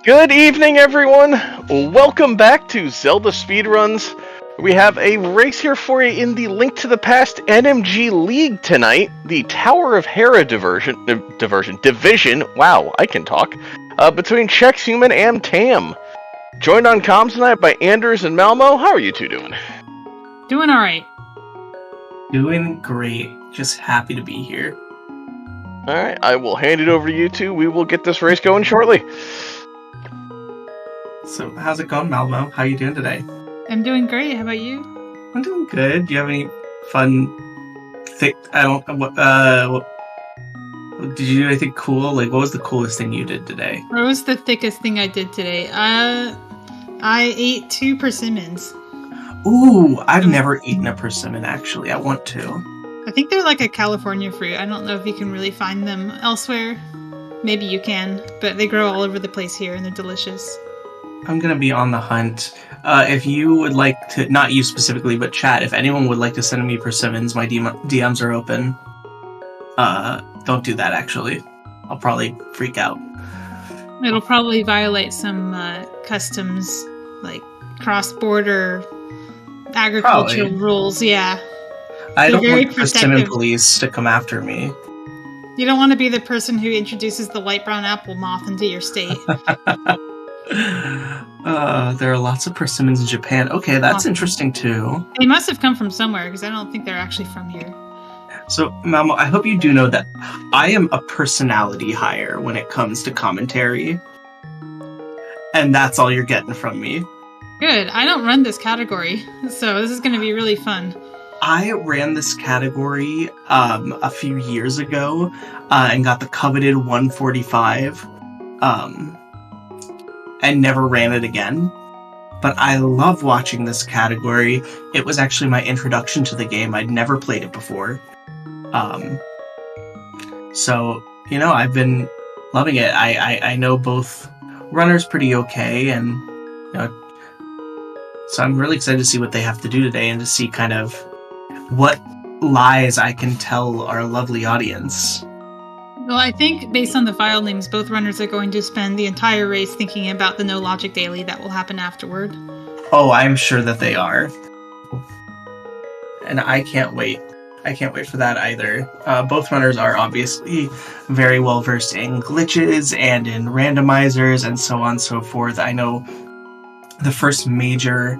Good evening, everyone. Welcome back to Zelda Speedruns. We have a race here for you in the Link to the Past NMG League tonight. The Tower of Hera division. Wow, I can talk. Between Chexhuman and Tam. Joined on comms tonight by Anders and Malmo. How are you two doing? Doing all right. Doing great. Just happy to be here. All right, I will hand it over to you two. We will get this race going shortly. So, how's it going, Malmo? How are you doing today? I'm doing great. How about you? I'm doing good. Do you have any fun, did you do anything cool? Like, what was the coolest thing you did today? What was the thickest thing I did today? I ate 2 persimmons. Ooh, I've never eaten a persimmon, actually. I want to. I think they're like a California fruit. I don't know if you can really find them elsewhere. Maybe you can, but they grow all over the place here, and they're delicious. I'm gonna be on the hunt. If you would like to, not you specifically, but chat, if anyone would like to send me persimmons, my DMs are open. Don't do that, actually. I'll probably freak out. It'll probably violate some customs, like cross-border agricultural rules, yeah. I don't want the protective. persimmon police to come after me. You don't want to be the person who introduces the white brown apple moth into your state. There are lots of persimmons in Japan. Okay, that's interesting too. They must have come from somewhere, because I don't think they're actually from here. So, Mamo, I hope you do know that I am a personality hire when it comes to commentary. And that's all you're getting from me. Good. I don't run this category, so this is going to be really fun. I ran this category a few years ago and got the coveted 145 and never ran it again. But I love watching this category. It was actually my introduction to the game. I'd never played it before. So, you know, I've been loving it. I know both runners pretty okay, and you know, so I'm really excited to see what they have to do today and to see kind of what lies I can tell our lovely audience. Well, I think based on the file names, both runners are going to spend the entire race thinking about the No Logic Daily that will happen afterward. Oh, I'm sure that they are. And I can't wait. I can't wait for that either. Both runners are obviously very well versed in glitches and in randomizers and so on and so forth. I know the first major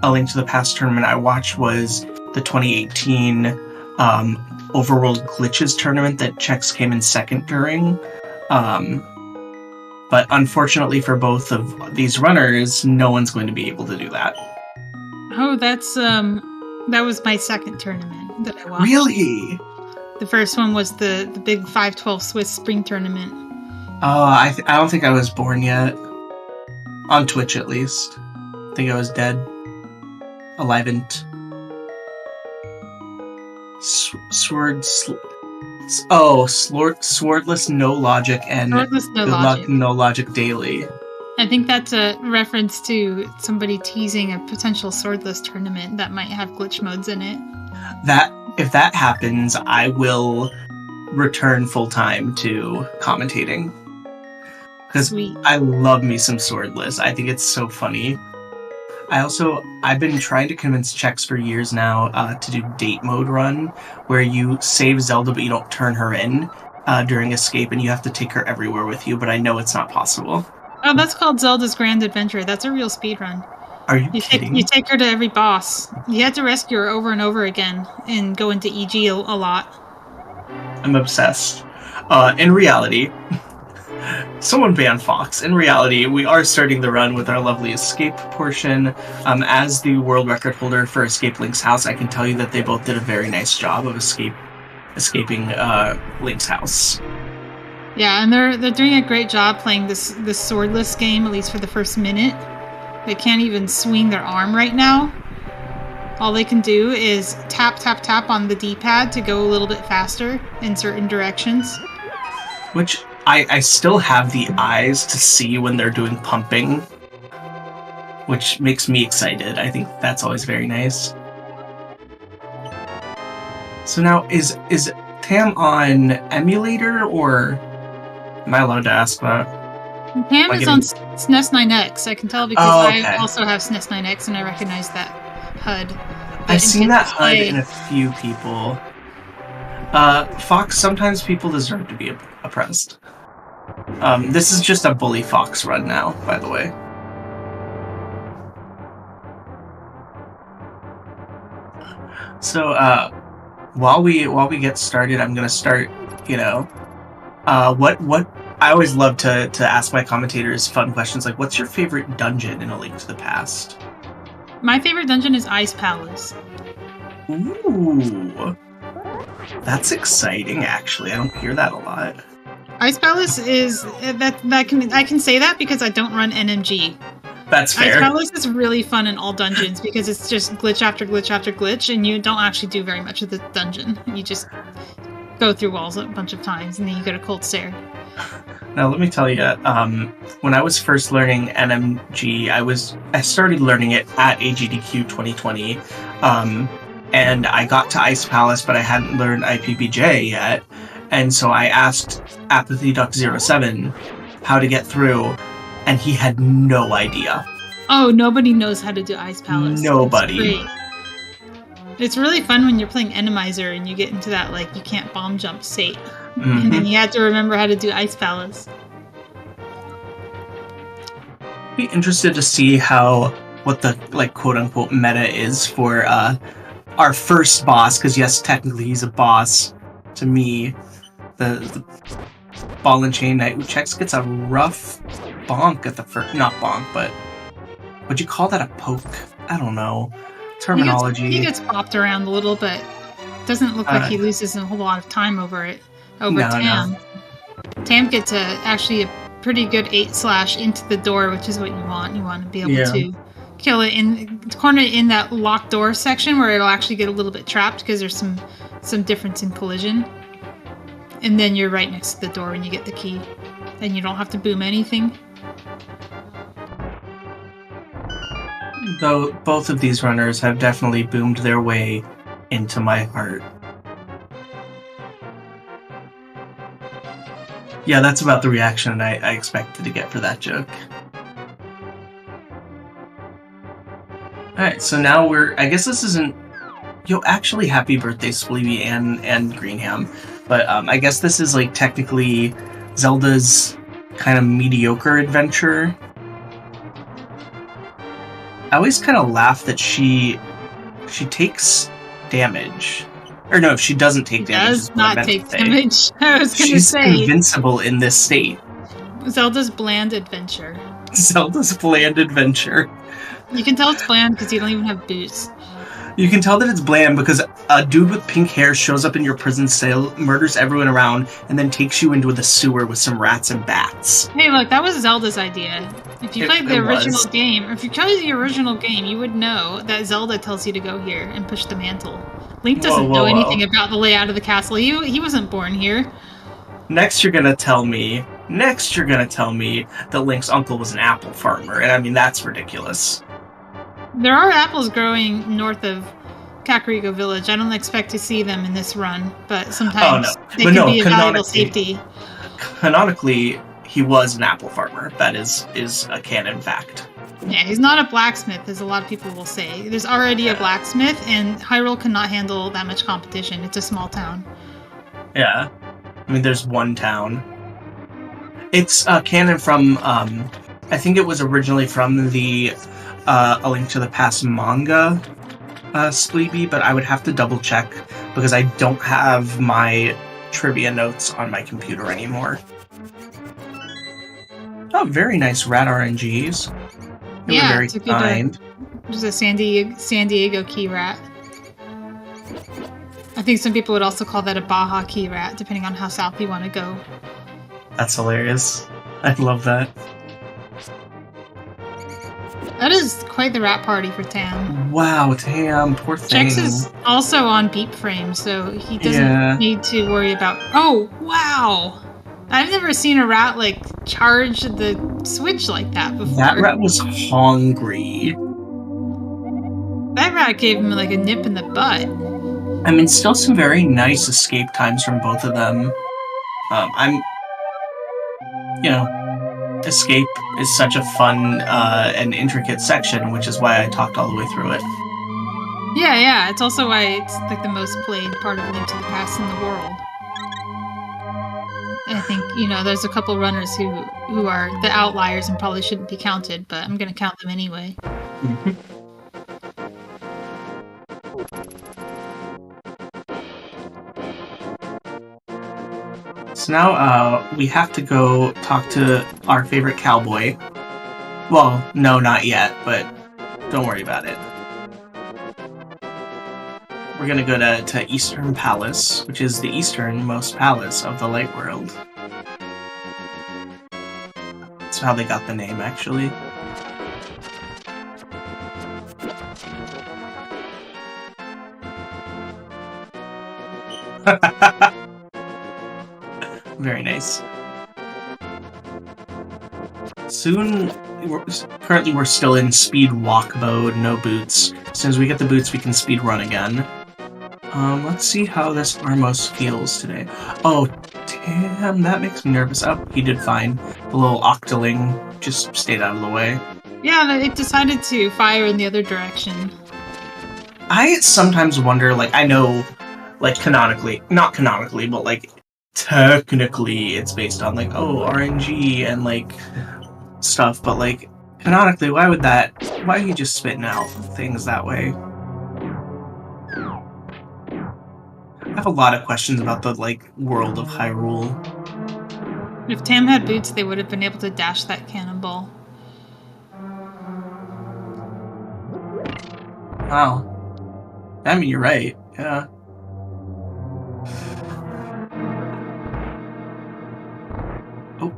A Link to the Past tournament I watched was the 2018 Overworld Glitches tournament that Chex came in second during. But unfortunately for both of these runners, no one's going to be able to do that. Oh, that was my second tournament that I watched. Really? The first one was the big 512 Swiss Spring Tournament. I don't think I was born yet. On Twitch, at least. I think I was dead. Alive and... Swordless No Logic and No Logic Daily. I think that's a reference to somebody teasing a potential swordless tournament that might have glitch modes in it. If that happens, I will return full-time to commentating. Because I love me some swordless. I think it's so funny. I've been trying to convince Chex for years now to do date mode run, where you save Zelda but you don't turn her in during escape, and you have to take her everywhere with you, but I know it's not possible. Oh, that's called Zelda's Grand Adventure. That's a real speedrun. Are you kidding? You take her to every boss. You have to rescue her over and over again and go into EG a lot. I'm obsessed. In reality... Someone ban Fox. In reality, we are starting the run with our lovely escape portion. As the world record holder for Escape Link's house, I can tell you that they both did a very nice job of escaping Link's house. Yeah, and they're doing a great job playing this swordless game, at least for the first minute. They can't even swing their arm right now. All they can do is tap, tap, tap on the D-pad to go a little bit faster in certain directions. Which... I still have the eyes to see when they're doing pumping, which makes me excited. I think that's always very nice. So now, is Tam on emulator, or am I allowed to ask that? Pam is on SNES 9X. I can tell because I also have SNES 9X and I recognize that HUD. I've seen that HUD in a few people. Fox, sometimes people deserve to be oppressed. This is just a bully Fox run now, by the way. So, while we get started, I'm gonna start, what I always love to ask my commentators fun questions like, what's your favorite dungeon in A Link to the Past? My favorite dungeon is Ice Palace. Ooh. That's exciting, actually. I don't hear that a lot. Ice Palace is... I can say that because I don't run NMG. That's fair. Ice Palace is really fun in all dungeons because it's just glitch after glitch after glitch, and you don't actually do very much of the dungeon. You just go through walls a bunch of times, and then you go to Cold Stare. Now, let me tell you, when I was first learning NMG, I started learning it at AGDQ 2020, and I got to Ice Palace, but I hadn't learned IPBJ yet, and so I asked Apathy.07 how to get through, and he had no idea. Oh, nobody knows how to do Ice Palace. Nobody. It's really fun when you're playing Enemizer and you get into that, like, you can't bomb jump state. Mm-hmm. And then you have to remember how to do Ice Palace. Be interested to see what the, like, quote-unquote meta is for our first boss, because yes, technically he's a boss to me. The Ball and Chain Knight who Chex gets a rough bonk at the first... Not bonk, but... Would you call that a poke? I don't know. Terminology. He gets popped around a little, but it doesn't look like he loses a whole lot of time over it. Tam. No. Tam gets actually a pretty good 8/ into the door, which is what you want. You want to be able to kill it corner it in that locked door section where it'll actually get a little bit trapped because there's some difference in collision. And then you're right next to the door when you get the key. And you don't have to boom anything. Though both of these runners have definitely boomed their way into my heart. Yeah, that's about the reaction I expected to get for that joke. Alright, so now I guess this isn't... actually, happy birthday, Spleeby and Greenham. But I guess this is, like, technically Zelda's kind of mediocre adventure. I always kind of laugh that she takes damage. Or no, she doesn't take damage. Does not take damage. I was going to say. She's invincible in this state. Zelda's bland adventure. Zelda's bland adventure. You can tell it's bland because you don't even have boots. You can tell that it's bland because a dude with pink hair shows up in your prison cell, murders everyone around, and then takes you into the sewer with some rats and bats. Hey, look, that was Zelda's idea. If you played the original game, or if you chose the original game, you would know that Zelda tells you to go here and push the mantle. Link doesn't know anything about the layout of the castle. He wasn't born here. Next you're gonna tell me that Link's uncle was an apple farmer, and I mean, that's ridiculous. There are apples growing north of Kakariko Village. I don't expect to see them in this run, but sometimes they can be a valuable safety. Canonically, he was an apple farmer. That is a canon fact. Yeah, he's not a blacksmith, as a lot of people will say. There's already a blacksmith, and Hyrule cannot handle that much competition. It's a small town. Yeah. I mean, there's one town. It's canon from, I think it was originally from the A Link to the Past manga, Spleeby, but I would have to double check because I don't have my trivia notes on my computer anymore. Oh, very nice rat RNGs. They were very kind. There's a San Diego key rat. I think some people would also call that a Baja key rat, depending on how south you want to go. That's hilarious. I love that. That is quite the rat party for Tam. Wow, Tam, poor thing. Chex is also on beep frame, so he doesn't need to worry about... Oh, wow! I've never seen a rat, like, charge the switch like that before. That rat was hungry. That rat gave him, like, a nip in the butt. I mean, still some very nice escape times from both of them. escape is such a fun and intricate section, which is why I talked all the way through it. Yeah. It's also why it's like the most played part of Link to the Past in the world. I think, there's a couple runners who are the outliers and probably shouldn't be counted, but I'm going to count them anyway. Mm-hmm. So now we have to go talk to our favorite cowboy. Well, no, not yet, but don't worry about it. We're gonna go to Eastern Palace, which is the easternmost palace of the Light World. That's how they got the name, actually. Very nice. Currently we're still in speed walk mode, no boots. As soon as we get the boots, we can speed run again. Let's see how this Armos feels today. Oh, damn, that makes me nervous. Oh, he did fine. The little Octoling just stayed out of the way. Yeah, it decided to fire in the other direction. I sometimes wonder, I know, canonically, not canonically, but, technically it's based on, RNG and, stuff, but, canonically, why are you just spitting out things that way? I have a lot of questions about the, world of Hyrule. If Tam had boots, they would have been able to dash that cannonball. Wow. I mean, you're right, yeah. Oh,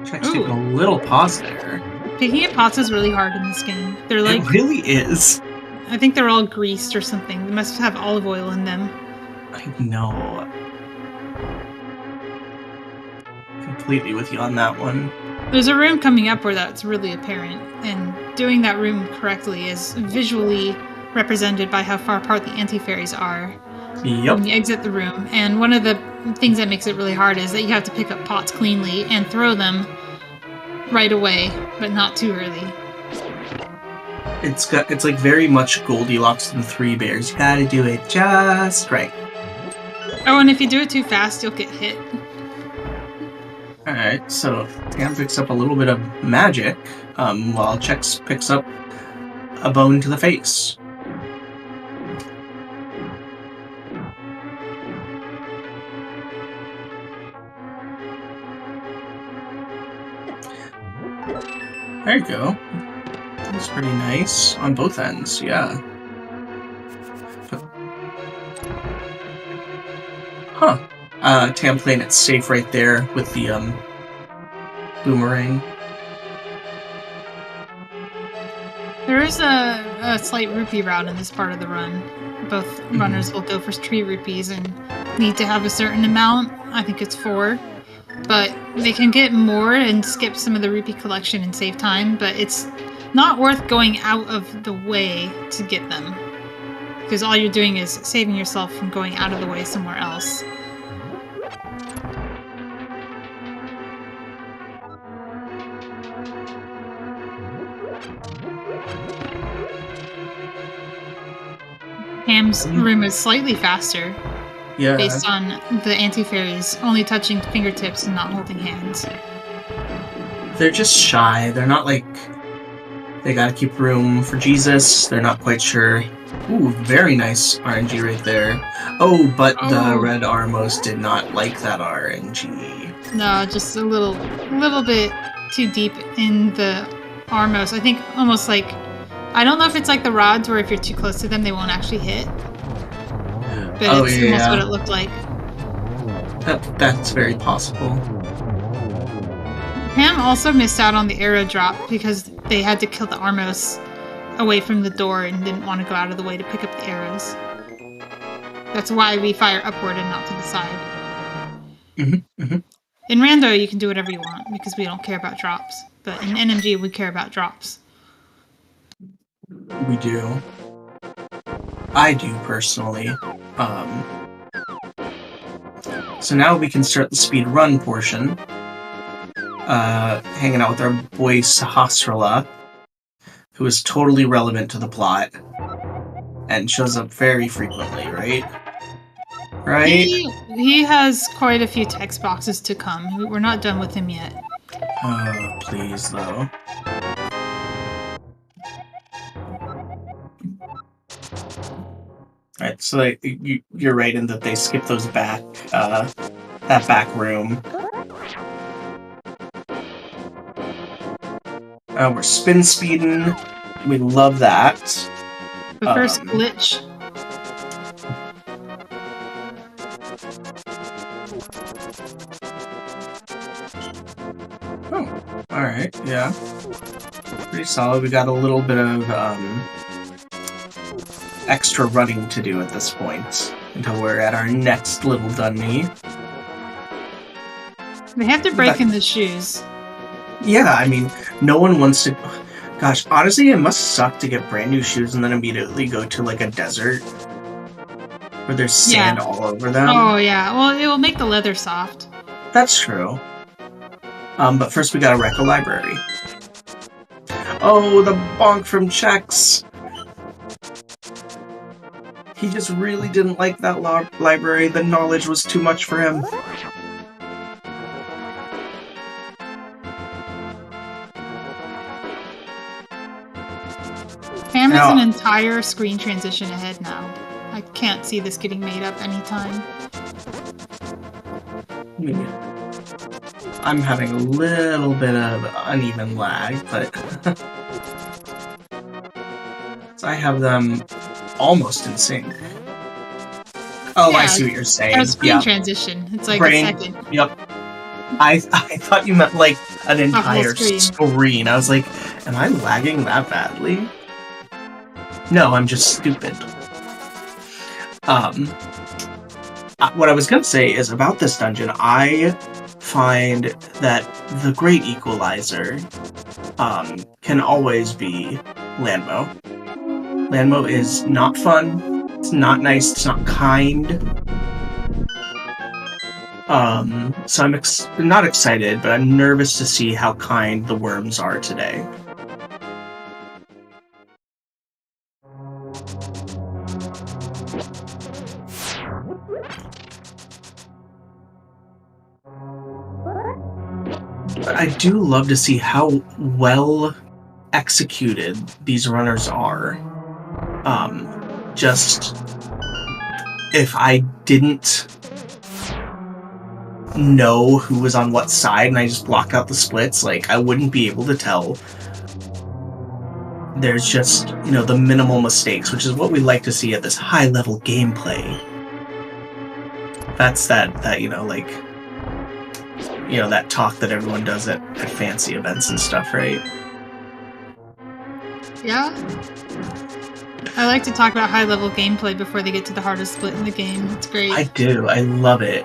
Chex taking a little pause there. Picking up pots is really hard in this game. They're It really is. I think they're all greased or something. They must have olive oil in them. I know. Completely with you on that one. There's a room coming up where that's really apparent, and doing that room correctly is visually represented by how far apart the anti-fairies are when you exit the room. And one of the things that makes it really hard is that you have to pick up pots cleanly and throw them right away, but not too early. It's very much Goldilocks and Three Bears. You gotta do it just right. Oh, and if you do it too fast, you'll get hit. Alright, so Tam picks up a little bit of magic, while Chex picks up a bone to the face. There you go. That's pretty nice on both ends, yeah. Huh. Tam playing it safe right there with the boomerang. There is a slight rupee route in this part of the run. Both runners will go for 3 rupees and need to have a certain amount. I think it's 4. But they can get more and skip some of the rupee collection and save time, but it's not worth going out of the way to get them. Because all you're doing is saving yourself from going out of the way somewhere else. Tam's room is slightly faster. Yeah. Based on the anti-fairies only touching fingertips and not holding hands. They're just shy. They're not they gotta keep room for Jesus. They're not quite sure. Ooh, very nice RNG right there. Oh, but the red Armos did not like that RNG. No, just a little bit too deep in the Armos. I think almost I don't know if it's like the rods where if you're too close to them, they won't actually hit. But it's almost what it looked like. That's very possible. Pam also missed out on the arrow drop because they had to kill the Armos away from the door and didn't want to go out of the way to pick up the arrows. That's why we fire upward and not to the side. In Rando, you can do whatever you want because we don't care about drops. But in NMG, we care about drops. We do. I do, personally. So now we can start the speed run portion. hanging out with our boy Sahasrara, who is totally relevant to the plot and shows up very frequently, right? Right? He has quite a few text boxes to come. We're not done with him yet. Oh, please, though. Alright, so you're right in that they skip those back, that back room. We're spin speeding. We love that. The first glitch. Oh, alright, yeah. Pretty solid. We got a little bit of extra running to do at this point until we're at our next little dungeon. They have to break in the shoes. Yeah, I mean, no one wants to... Gosh, honestly, it must suck to get brand new shoes and then immediately go to, like, a desert where there's sand all over them. Oh, yeah. Well, it will make the leather soft. That's true. But first we gotta wreck a library. Oh, the bonk from Chex! He just really didn't like that library. The knowledge was too much for him. Pam has an entire screen transition ahead now. I can't see this getting made up anytime. I'm having a little bit of uneven lag, but... so I have them almost in sync. Oh, yeah, I see what you're saying. A screen transition. It's like a second. Yep. I thought you meant like an entire screen. I was like, am I lagging that badly? No, I'm just stupid. What I was going to say is about this dungeon, I find that the great equalizer can always be Landmo. Landmo is not fun, it's not nice, it's not kind. So I'm not excited, but I'm nervous to see how kind the worms are today. But I do love to see how well executed these runners are. Just if I didn't know who was on what side and I just blocked out the splits, like I wouldn't be able to tell. There's just, the minimal mistakes, which is what we like to see at this high level gameplay. That's that that talk that everyone does at fancy events and stuff, right? Yeah. I like to talk about high-level gameplay before they get to the hardest split in the game. It's great. I do. I love it.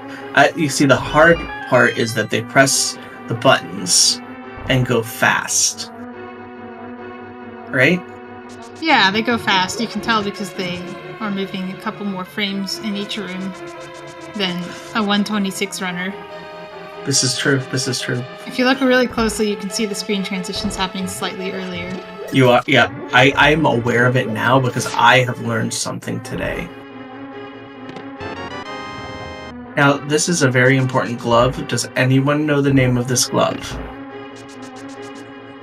You see, the hard part is that they press the buttons and go fast. Right? Yeah, they go fast. You can tell because they are moving a couple more frames in each room than a 126 runner. This is true. This is true. If you look really closely, you can see the screen transitions happening slightly earlier. You are, yeah. I'm aware of it now because I have learned something today. Now, this is a very important glove. Does anyone know the name of this glove?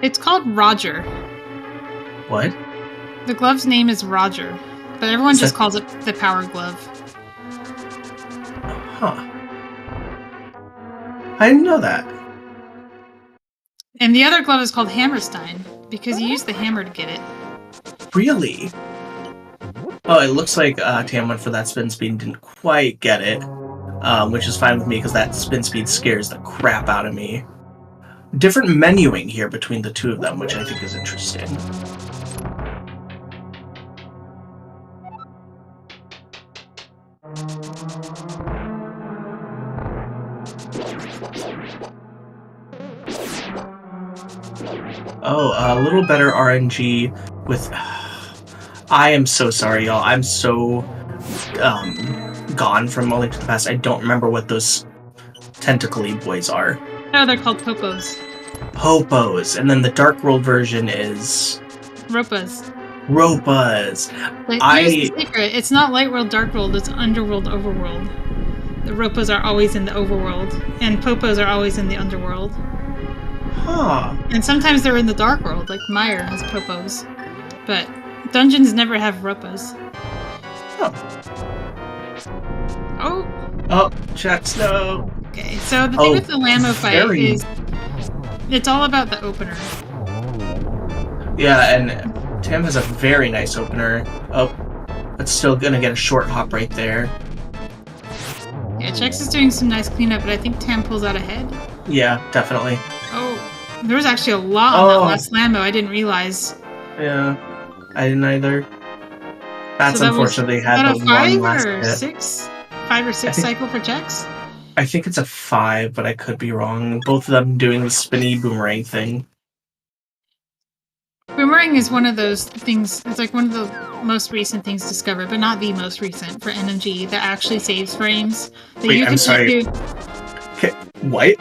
It's called Roger. What? The glove's name is Roger, but everyone just calls it the Power Glove. Huh. I didn't know that. And the other glove is called Hammerstein, because you use the hammer to get it. Really? Oh, it looks like Tam went for that spin speed and didn't quite get it, which is fine with me because that spin speed scares the crap out of me. Different menuing here between the two of them, which I think is interesting. Oh, a little better RNG with... I am so sorry, y'all. I'm so gone from A Link to the Past. I don't remember what those tentacly boys are. No, they're called popos. Popos, and then the Dark World version is Ropas. Ropas. But here's the secret. It's not Light World, Dark World. It's Underworld, Overworld. The Ropas are always in the Overworld, and Popos are always in the Underworld. Huh. And sometimes they're in the Dark World, like Meyer has Popos. But dungeons never have Ropas. Oh. Oh, Chex, no. Okay, so the thing with the Lamo fight is it's all about the opener. Yeah, and Tam has a very nice opener. Oh, but still gonna get a short hop right there. Yeah, Chex is doing some nice cleanup, but I think Tam pulls out ahead. Yeah, definitely. Oh, there was actually a lot on that last Lambo. I didn't realize. Yeah, I didn't either. That's so unfortunately had the one last hit. 5 or 6 cycle for Chex? I think it's a 5, but I could be wrong. Both of them doing the spinny boomerang thing. Boomerang is one of those things, it's like one of the most recent things discovered, but not the most recent for NMG, that actually saves frames. Wait, I'm sorry. Okay, what?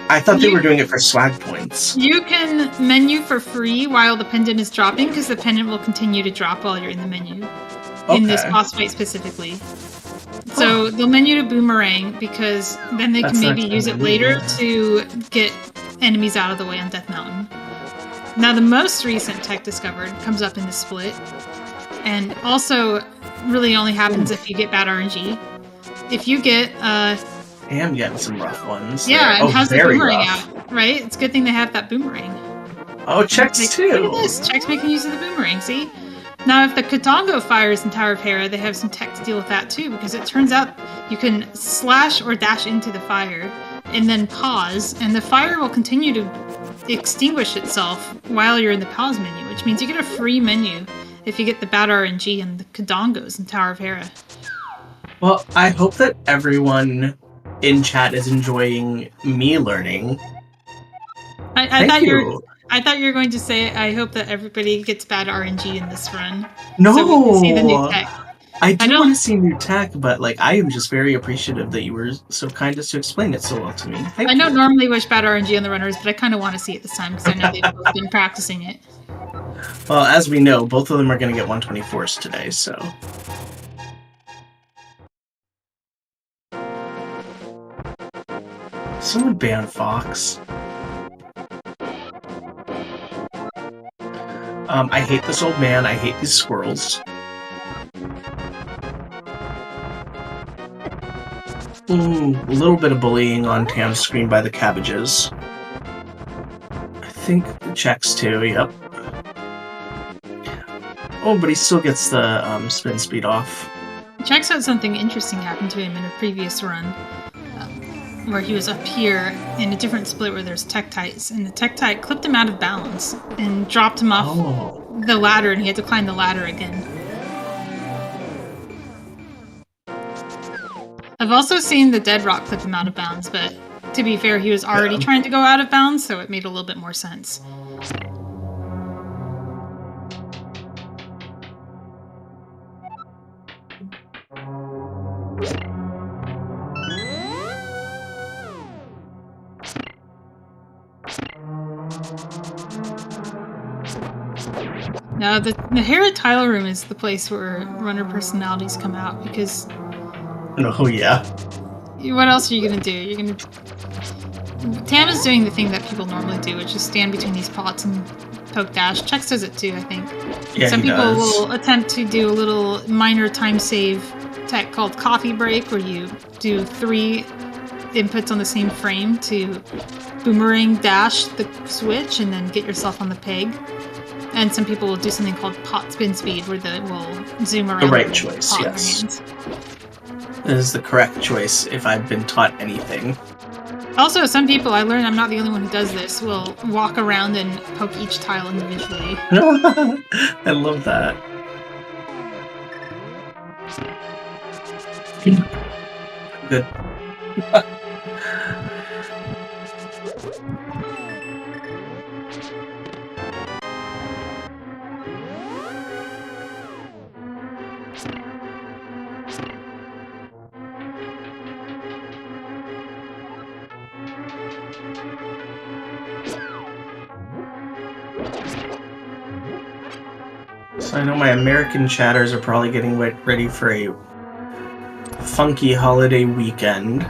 I thought they were doing it for swag points. You can menu for free while the pendant is dropping, because the pendant will continue to drop while you're in the menu. In this boss fight specifically. So they'll menu to boomerang, because then they can maybe use it later to get enemies out of the way on Death Mountain. Now the most recent tech discovered comes up in the split, and also really only happens if you get bad RNG. If you get I am getting some rough ones. Yeah, and has the boomerang out, right? It's a good thing they have that boomerang. Oh, Chex too! Look at this, Chex making use of the boomerang, see? Now, if the Katongo fires in Tower of Hera, they have some tech to deal with that too, because it turns out you can slash or dash into the fire, and then pause, and the fire will continue to extinguish itself while you're in the pause menu, which means you get a free menu if you get the bad RNG and the Kadongos in Tower of Hera. Well, I hope that everyone in chat is enjoying me learning. I thought you were going to say, I hope that everybody gets bad RNG in this run. No! So we can see the new tech. I do want to see new tech, but I am just very appreciative that you were so kind as to explain it so well to me. I don't normally wish bad RNG on the runners, but I kind of want to see it this time because I know they've both been practicing it. Well, as we know, both of them are going to get 124s today, so... Someone ban Fox. I hate this old man. I hate these squirrels. Ooh, a little bit of bullying on Tam's screen by the cabbages. I think the Chex too, yep. Oh, but he still gets the spin speed off. Chex had something interesting happen to him in a previous run. Where he was up here in a different split where there's Tektites, and the Tektite clipped him out of balance and dropped him off the ladder, and he had to climb the ladder again. I've also seen the Dead Rock clip him out of bounds, but to be fair, he was already trying to go out of bounds, so it made a little bit more sense. Now, the Hera tile room is the place where runner personalities come out, because... Oh, yeah. What else are you going to do? You're going to... Tam is doing the thing that people normally do, which is stand between these pots and poke dash. Chex does it too, I think. Yeah, some people will attempt to do a little minor time save tech called coffee break, where you do 3 inputs on the same frame to boomerang dash the switch and then get yourself on the peg. And some people will do something called pot spin speed, where they will zoom around. The right choice, yes. That is the correct choice if I've been taught anything. Also, some people, I learned I'm not the only one who does this, will walk around and poke each tile individually. I love that. Good. So I know my American chatters are probably getting ready for a funky holiday weekend.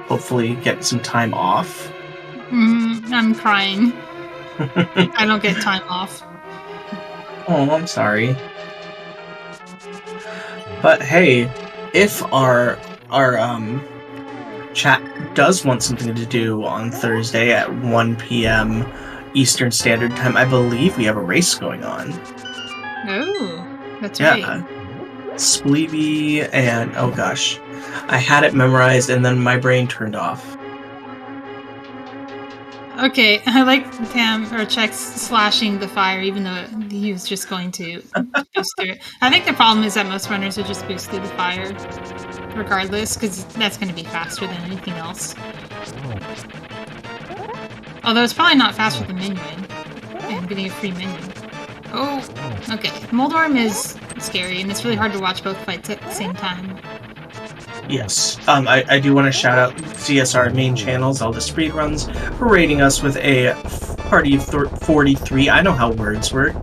Hopefully get some time off. I'm crying. I don't get time off. Oh, I'm sorry. But hey, if our chat does want something to do on Thursday at 1 p.m. Eastern Standard Time, I believe we have a race going on. Oh, that's right. Spleeby and oh gosh, I had it memorized and then my brain turned off. Okay, I like Chex slashing the fire, even though he was just going to boost through it. I think the problem is that most runners would just boost through the fire, regardless, because that's going to be faster than anything else. Although it's probably not faster than menuing and getting a free menu. Oh, okay. Moldworm is scary, and it's really hard to watch both fights at the same time. Yes. I do want to shout out CSR main channel, ZeldaSpeedRuns, for rating us with a party of 43. I know how words work.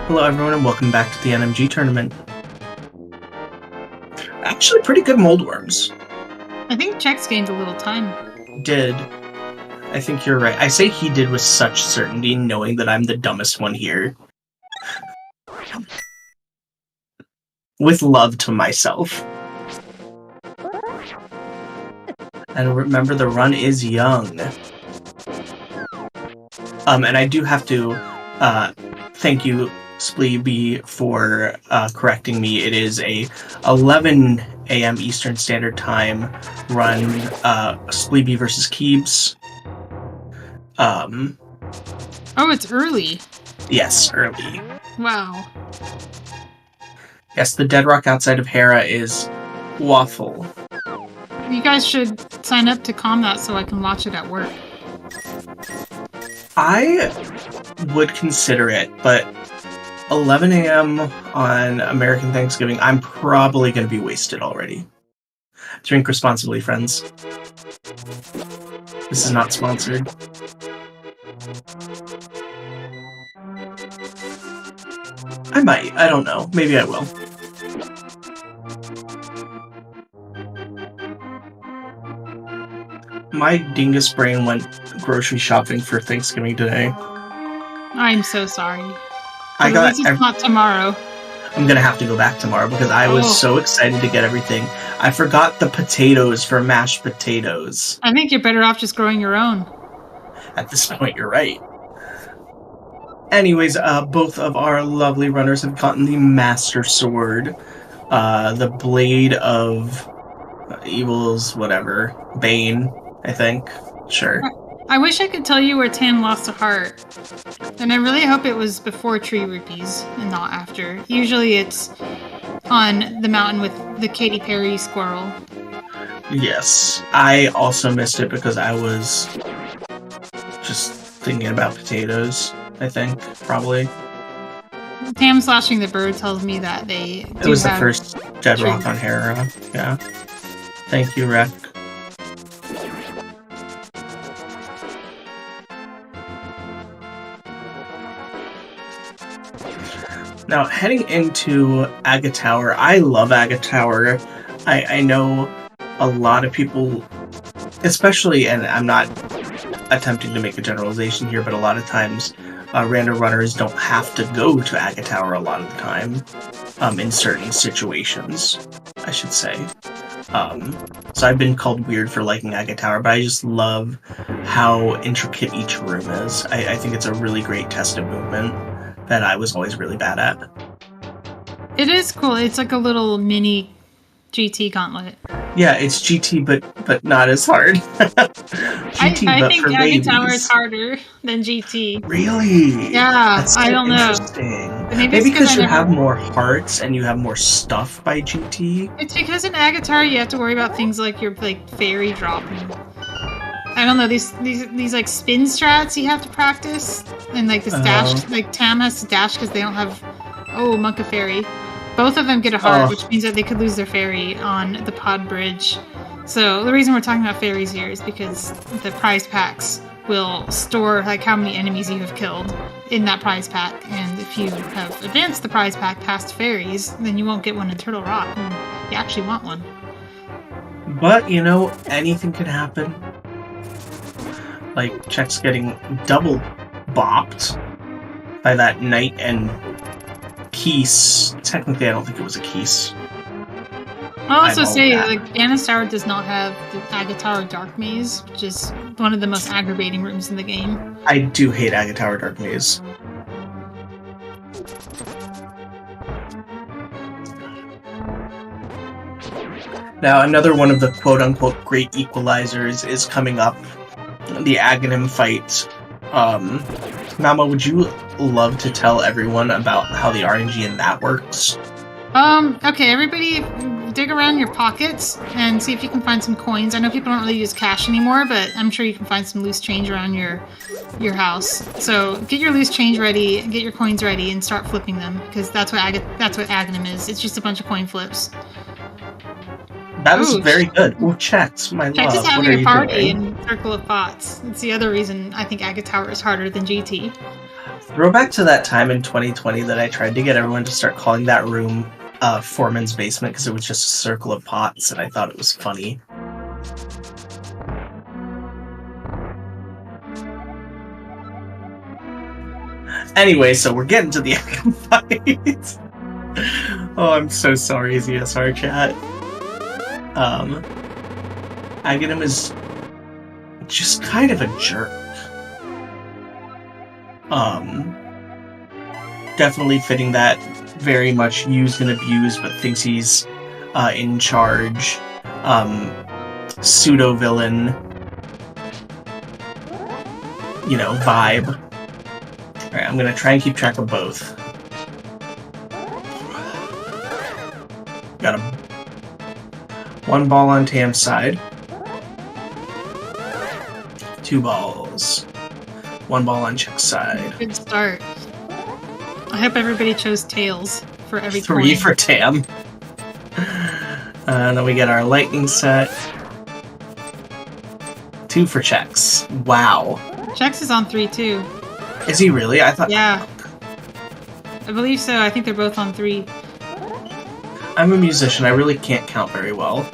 Hello, everyone, and welcome back to the NMG tournament. Actually, pretty good moldworms. I think Chex gained a little time. Did. I think you're right. I say he did with such certainty, knowing that I'm the dumbest one here. With love to myself. And remember, the run is young. And I do have to thank you, Spleeby, for correcting me. It is a 11 a.m. Eastern Standard Time run, Spleeby versus Keebs. Oh, it's early. Yes, early. Wow. Yes, the dead rock outside of Hera is waffle. You guys should sign up to Combat so I can watch it at work. I would consider it, but 11 a.m. on American Thanksgiving, I'm probably going to be wasted already. Drink responsibly, friends. This is not sponsored. I might. I don't know. Maybe I will. My dingus brain went grocery shopping for Thanksgiving today. I'm so sorry. It's not tomorrow. I'm gonna have to go back tomorrow because I was so excited to get everything. I forgot the potatoes for mashed potatoes. I think you're better off just growing your own. At this point, you're right. Anyways, both of our lovely runners have gotten the Master Sword, the Blade of Evil's whatever, Bane, I think. Sure. I wish I could tell you where Tam lost a heart. And I really hope it was before Tree Rupees and not after. Usually it's on the mountain with the Katy Perry squirrel. Yes. I also missed it because I was just thinking about potatoes, I think, probably. Tam slashing the bird tells me that they It was the first dead rock on Hera. Yeah. Thank you, Rek. Now, heading into Aga Tower, I love Aga Tower. I know a lot of people, especially, and I'm not attempting to make a generalization here, but a lot of times random runners don't have to go to Aga Tower a lot of the time, in certain situations, I should say. So I've been called weird for liking Aga Tower, but I just love how intricate each room is. I think it's a really great test of movement that I was always really bad at. It is cool. It's like a little mini GT gauntlet. Yeah, it's GT, but not as hard. GT, I but think for Aga babies. Tower is harder than GT. Really? Yeah, That's so I don't interesting. know. Maybe because you have more hearts and you have more stuff by GT. It's because in Aga Tower you have to worry about things like your fairy dropping. I don't know, these like spin strats you have to practice, and like this dash, like Tam has to dash because they don't have Monka Fairy. Both of them get a heart, which means that they could lose their fairy on the pod bridge. So the reason we're talking about fairies here is because the prize packs will store like how many enemies you have killed in that prize pack. And if you have advanced the prize pack past fairies, then you won't get one in Turtle Rock. And you actually want one. But, you know, anything can happen. Like, Chex getting double bopped by that knight and Keese. Technically, I don't think it was a Keese. I'll also say, like, Ganon Tower does not have the Agate Tower Dark Maze, which is one of the most aggravating rooms in the game. I do hate Agate Tower Dark Maze. Now, another one of the quote-unquote great equalizers is coming up. The Aghanim fight. Mama, would you love to tell everyone about how the RNG in that works? Okay, everybody dig around your pockets and see if you can find some coins. I know people don't really use cash anymore, but I'm sure you can find some loose change around your house. So get your loose change ready, get your coins ready, and start flipping them, because that's what Aghanim is. It's just a bunch of coin flips. That was very good. Ooh, Chex, my love. Chex is having a party in Circle of Pots. It's the other reason I think Agate Tower is harder than GT. Throwback to that time in 2020 that I tried to get everyone to start calling that room Foreman's Basement because it was just a circle of pots, and I thought it was funny. Anyway, so we're getting to the Aghanim fight. Oh, I'm so sorry, ZSR chat. Aghanim is just kind of a jerk. Definitely fitting that very much used and abused, but thinks he's in charge. Pseudo-villain, you know, vibe. Alright, I'm gonna try and keep track of both. Got him. One ball on Tam's side. 2 balls. 1 ball on Check's side. Good start. I hope everybody chose Tails for every 3 coin. for Tam. And then we get our lightning set. 2 for Chex. Wow. Chex is on 3 too. Is he really? I thought. Yeah. I believe so. I think they're both on 3. I'm a musician. I really can't count very well.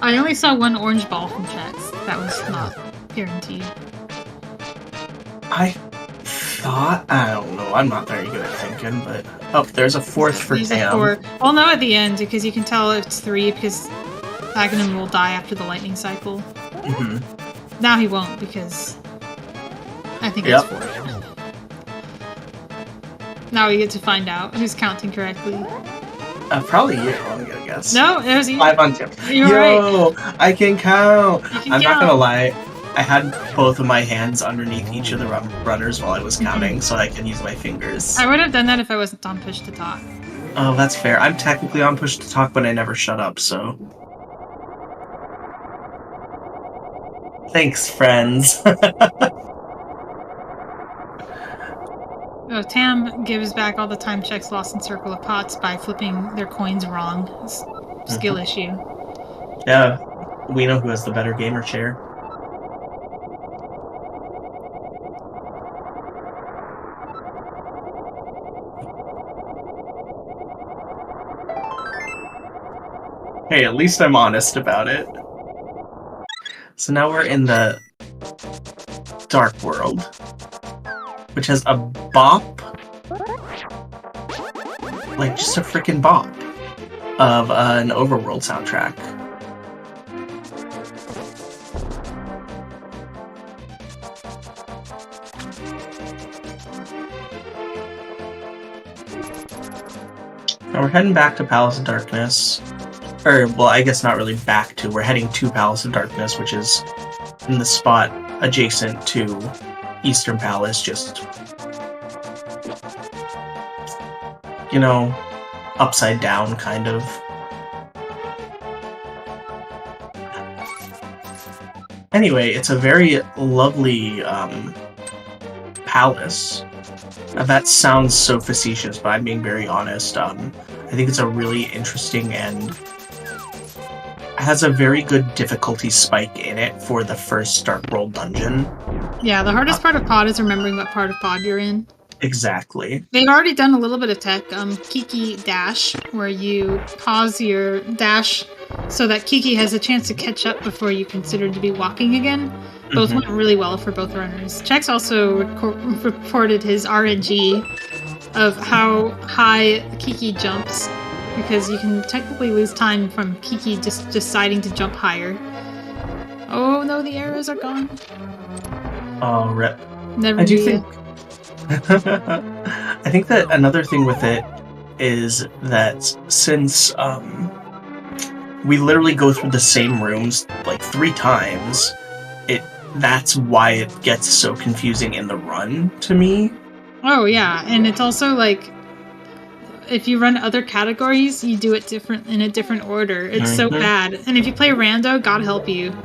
I only saw 1 orange ball from Chex. That was not guaranteed. I thought... I don't know. I'm not very good at thinking, but... Oh, there's a 4th for Tam. 4. I'll know at the end, because you can tell it's 3, because Aghanim will die after the lightning cycle. Mm-hmm. Now he won't, because I think it's 4. Now we get to find out who's counting correctly. Probably you, I'm gonna guess. No, it was you. 5 on Tam. You're right. I can count! I'm not gonna count. lie. I had both of my hands underneath each of the runners while I was counting, so I can use my fingers. I would have done that if I wasn't on push to talk. Oh, that's fair. I'm technically on push to talk, but I never shut up, so... Thanks, friends. Oh, Tam gives back all the time Chex lost in Circle of Pots by flipping their coins wrong. It's a skill issue. Yeah, we know who has the better gamer chair. Hey, at least I'm honest about it. So now we're in the Dark World, which has a bop, like just a freaking bop, of an Overworld soundtrack. Now we're heading back to Palace of Darkness. Or, well, I guess not really back to. We're heading to Palace of Darkness, which is in the spot adjacent to Eastern Palace, just, you know, upside down, kind of. Anyway, it's a very lovely palace. Now, that sounds so facetious, but I'm being very honest. I think it's a really interesting and has a very good difficulty spike in it for the first Dark World dungeon. Yeah, the hardest part of pod is remembering what part of pod you're in. Exactly. They've already done a little bit of tech, Kiki Dash, where you pause your dash so that Kiki has a chance to catch up before you consider to be walking again. Both went really well for both runners. Chex also reported his RNG of how high Kiki jumps, because you can technically lose time from Kiki just deciding to jump higher. Oh no, the arrows are gone. Oh, rip. Never I do knew. think... I think that another thing with it is that since we literally go through the same rooms like 3 times, that's why it gets so confusing in the run to me. Oh yeah, and it's also like if you run other categories, you do it in a different order. It's so bad. And if you play rando, God help you.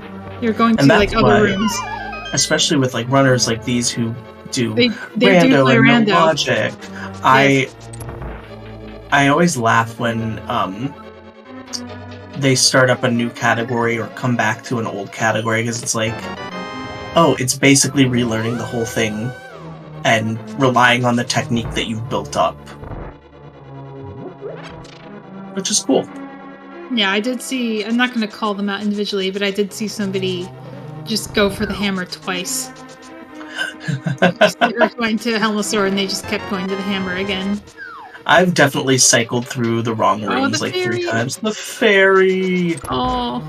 You're going to like other rooms. Especially with like runners like these who do they rando do and rando. No logic. Yes. I always laugh when they start up a new category or come back to an old category, because it's like, oh, it's basically relearning the whole thing and relying on the technique that you've built up. Which is cool. Yeah, I did see, I'm not going to call them out individually, but I did see somebody just go for the hammer twice. They were going to Helmasaur and they just kept going to the hammer again. I've definitely cycled through the wrong rooms like 3 times. The fairy! Oh,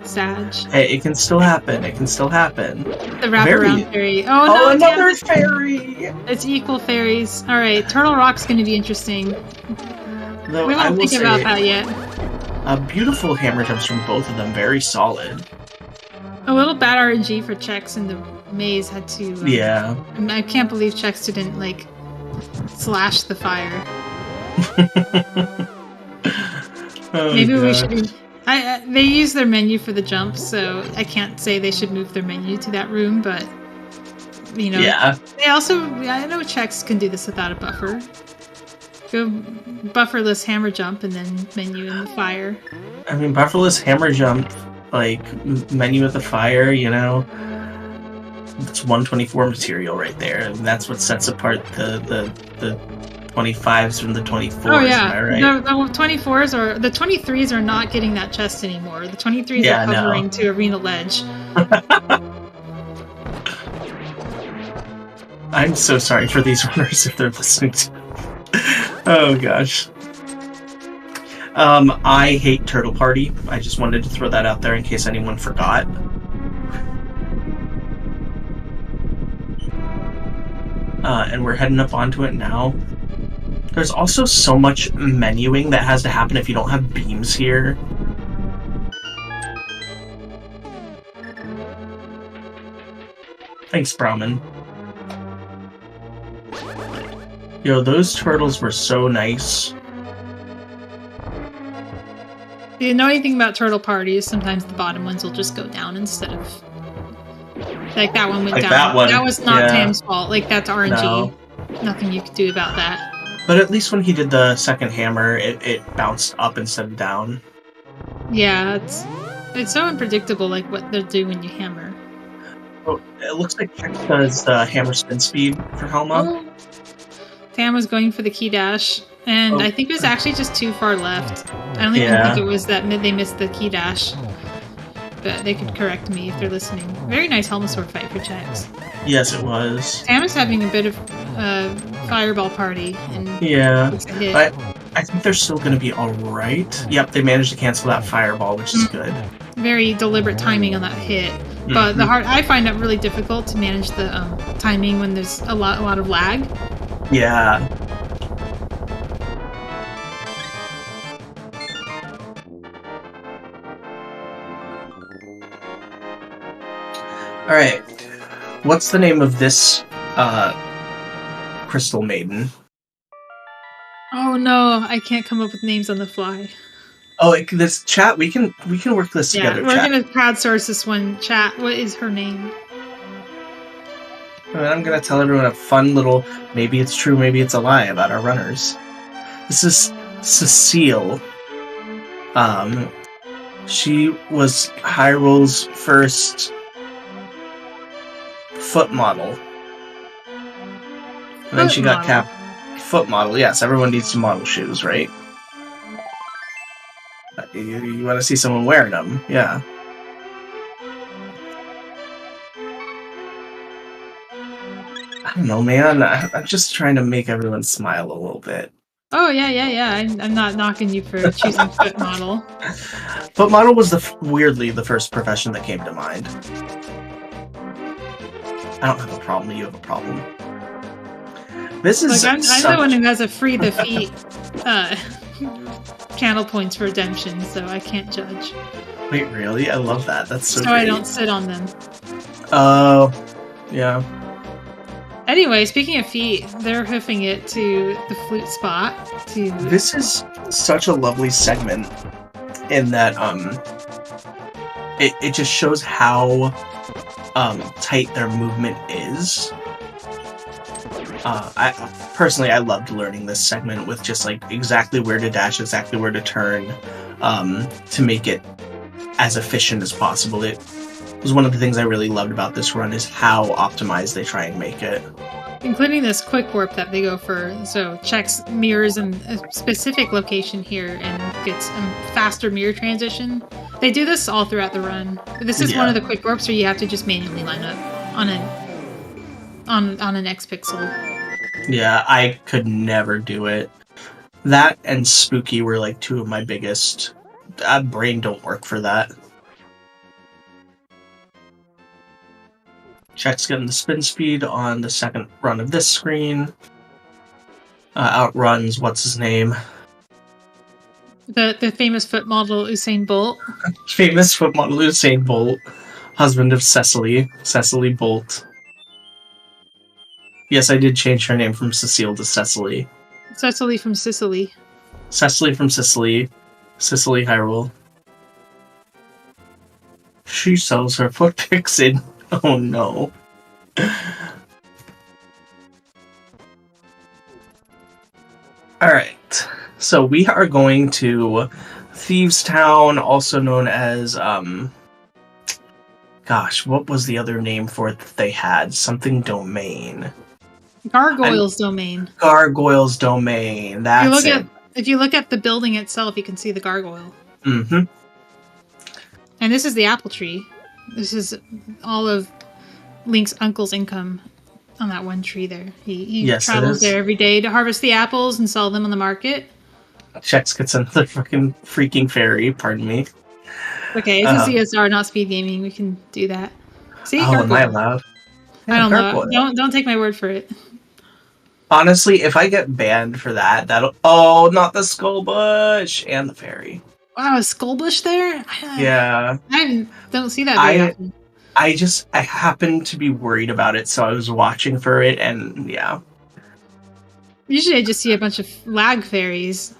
Sag. Hey, it can still happen. It can still happen. The wraparound fairy. Oh, no, another fairy! It's equal fairies. Alright, Turtle Rock's going to be interesting. Though, we won't think about that yet. Beautiful hammer jumps from both of them. Very solid. A little bad RNG for Chex in the maze had to... yeah. I can't believe Chex didn't, like, slash the fire. Maybe we should... they use their menu for the jump, so I can't say they should move their menu to that room, but... You know, yeah. They also... I know Chex can do this without a buffer. Go bufferless hammer jump and then menu in the fire. I mean, bufferless hammer jump, like, menu with the fire, you know... It's 124 material right there, and that's what sets apart the 25s from the 24s. Oh yeah, right? the 24s are the 23s are not getting that chest anymore. The 23s are hovering to arena ledge. I'm so sorry for these runners if they're listening to. Oh gosh. I hate Turtle Party. I just wanted to throw that out there in case anyone forgot. And we're heading up onto it now. There's also so much menuing that has to happen if you don't have beams here. Thanks, Brahmin. Yo, those turtles were so nice. The annoying thing about Turtle Party is sometimes the bottom ones will just go down instead of... Like that one went down. That was not Tam's fault. Like, that's RNG. No. Nothing you could do about that. But at least when he did the second hammer, it bounced up instead of down. Yeah, it's so unpredictable, like what they'll do when you hammer. Oh, it looks like Chex does hammer spin speed for Helma. Oh. Tam was going for the key dash, and I think it was actually just too far left. I don't even think it was that they missed the key dash. But they could correct me if they're listening. Very nice Helmasaur fight for Chex. Yes, it was. Tam is having a bit of fireball party. And but I think they're still going to be alright. Yep, they managed to cancel that fireball, which is good. Very deliberate timing on that hit. But I find it really difficult to manage the timing when there's a lot of lag. Yeah. Alright. What's the name of this Crystal Maiden? Oh no, I can't come up with names on the fly. Oh, this chat, we can work this together. Yeah, we're gonna crowdsource this one. Chat, what is her name? And I'm gonna tell everyone a fun little, maybe it's true, maybe it's a lie about our runners. This is Cecile. She was Hyrule's first foot model. And then she got capped. Foot model, yes. Everyone needs to model shoes, right? You want to see someone wearing them, yeah. I don't know, man. I'm just trying to make everyone smile a little bit. Oh, yeah. I'm not knocking you for choosing foot model. Foot model was weirdly the first profession that came to mind. I don't have a problem. You have a problem. This is. Like, I'm the one who has a free the feet channel points for redemption, so I can't judge. Wait, really? I love that. That's so. So great. I don't sit on them. Oh, yeah. Anyway, speaking of feet, they're hoofing it to the flute spot. This is such a lovely segment in that it just shows how tight their movement is. I personally loved learning this segment with just like exactly where to dash, exactly where to turn, to make it as efficient as possible. It was one of the things I really loved about this run is how optimized they try and make it. Including this quick warp that they go for. So Chex mirrors in a specific location here and gets a faster mirror transition. They do this all throughout the run. This is one of the quick warps where you have to just manually line up on an X pixel. Yeah, I could never do it. That and Spooky were like two of my biggest. Brain don't work for that. Chex getting the spin speed on the second run of this screen. Outruns, what's his name? The famous foot model Usain Bolt. Famous foot model Usain Bolt. Husband of Cecily. Cecily Bolt. Yes, I did change her name from Cecile to Cecily. Cecily from Sicily. Cecily from Sicily. Cecily Hyrule. She sells her foot pics in. Oh no. Alright. So we are going to Thieves Town, also known as gosh, what was the other name for it that they had? Something Domain. Gargoyle's Domain. Gargoyle's Domain. That's if you look at the building itself, you can see the gargoyle. Mm-hmm. And this is the apple tree. This is all of Link's uncle's income on that one tree there. He travels there every day to harvest the apples and sell them on the market. Chex gets another fucking freaking fairy, pardon me. Okay, it's a CSR, not speed gaming. We can do that. See, am I allowed? I don't know. Don't take my word for it. Honestly, if I get banned for that, oh, not the skull bush and the fairy. Wow, is Skullbush there? Yeah. I don't see that very often. I happened to be worried about it, so I was watching for it, and yeah. Usually I just see a bunch of lag fairies.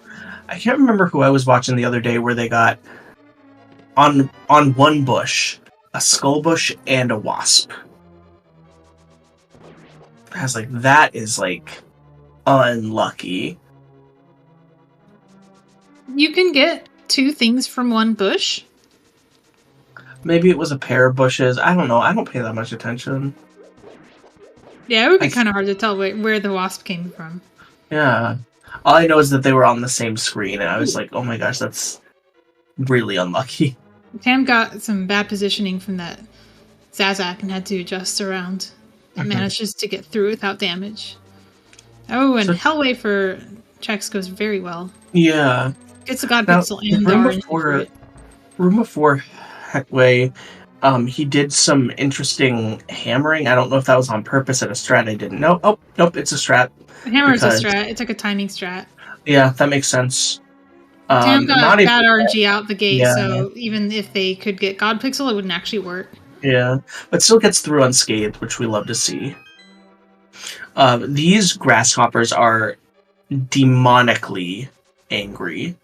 I can't remember who I was watching the other day where they got, on one bush, a skull bush and a wasp. I was like, that is, like, unlucky. You can get 2 things from one bush? Maybe it was a pair of bushes. I don't know. I don't pay that much attention. Yeah, it would be kind of hard to tell where the wasp came from. Yeah. All I know is that they were on the same screen, and I was like, oh my gosh, that's really unlucky. Tam got some bad positioning from that Zazak and had to adjust around. And manages to get through without damage. Oh, and Hellway for Chex goes very well. Yeah. Gets the God Pixel and the Room before Heckway, he did some interesting hammering. I don't know if that was on purpose at a strat. I didn't know. Oh, nope, it's a strat. The hammer is a strat. It's like a timing strat. Yeah, that makes sense. Tam got bad RNG out the gate, so even if they could get God Pixel, it wouldn't actually work. Yeah, but still gets through unscathed, which we love to see. These grasshoppers are demonically angry.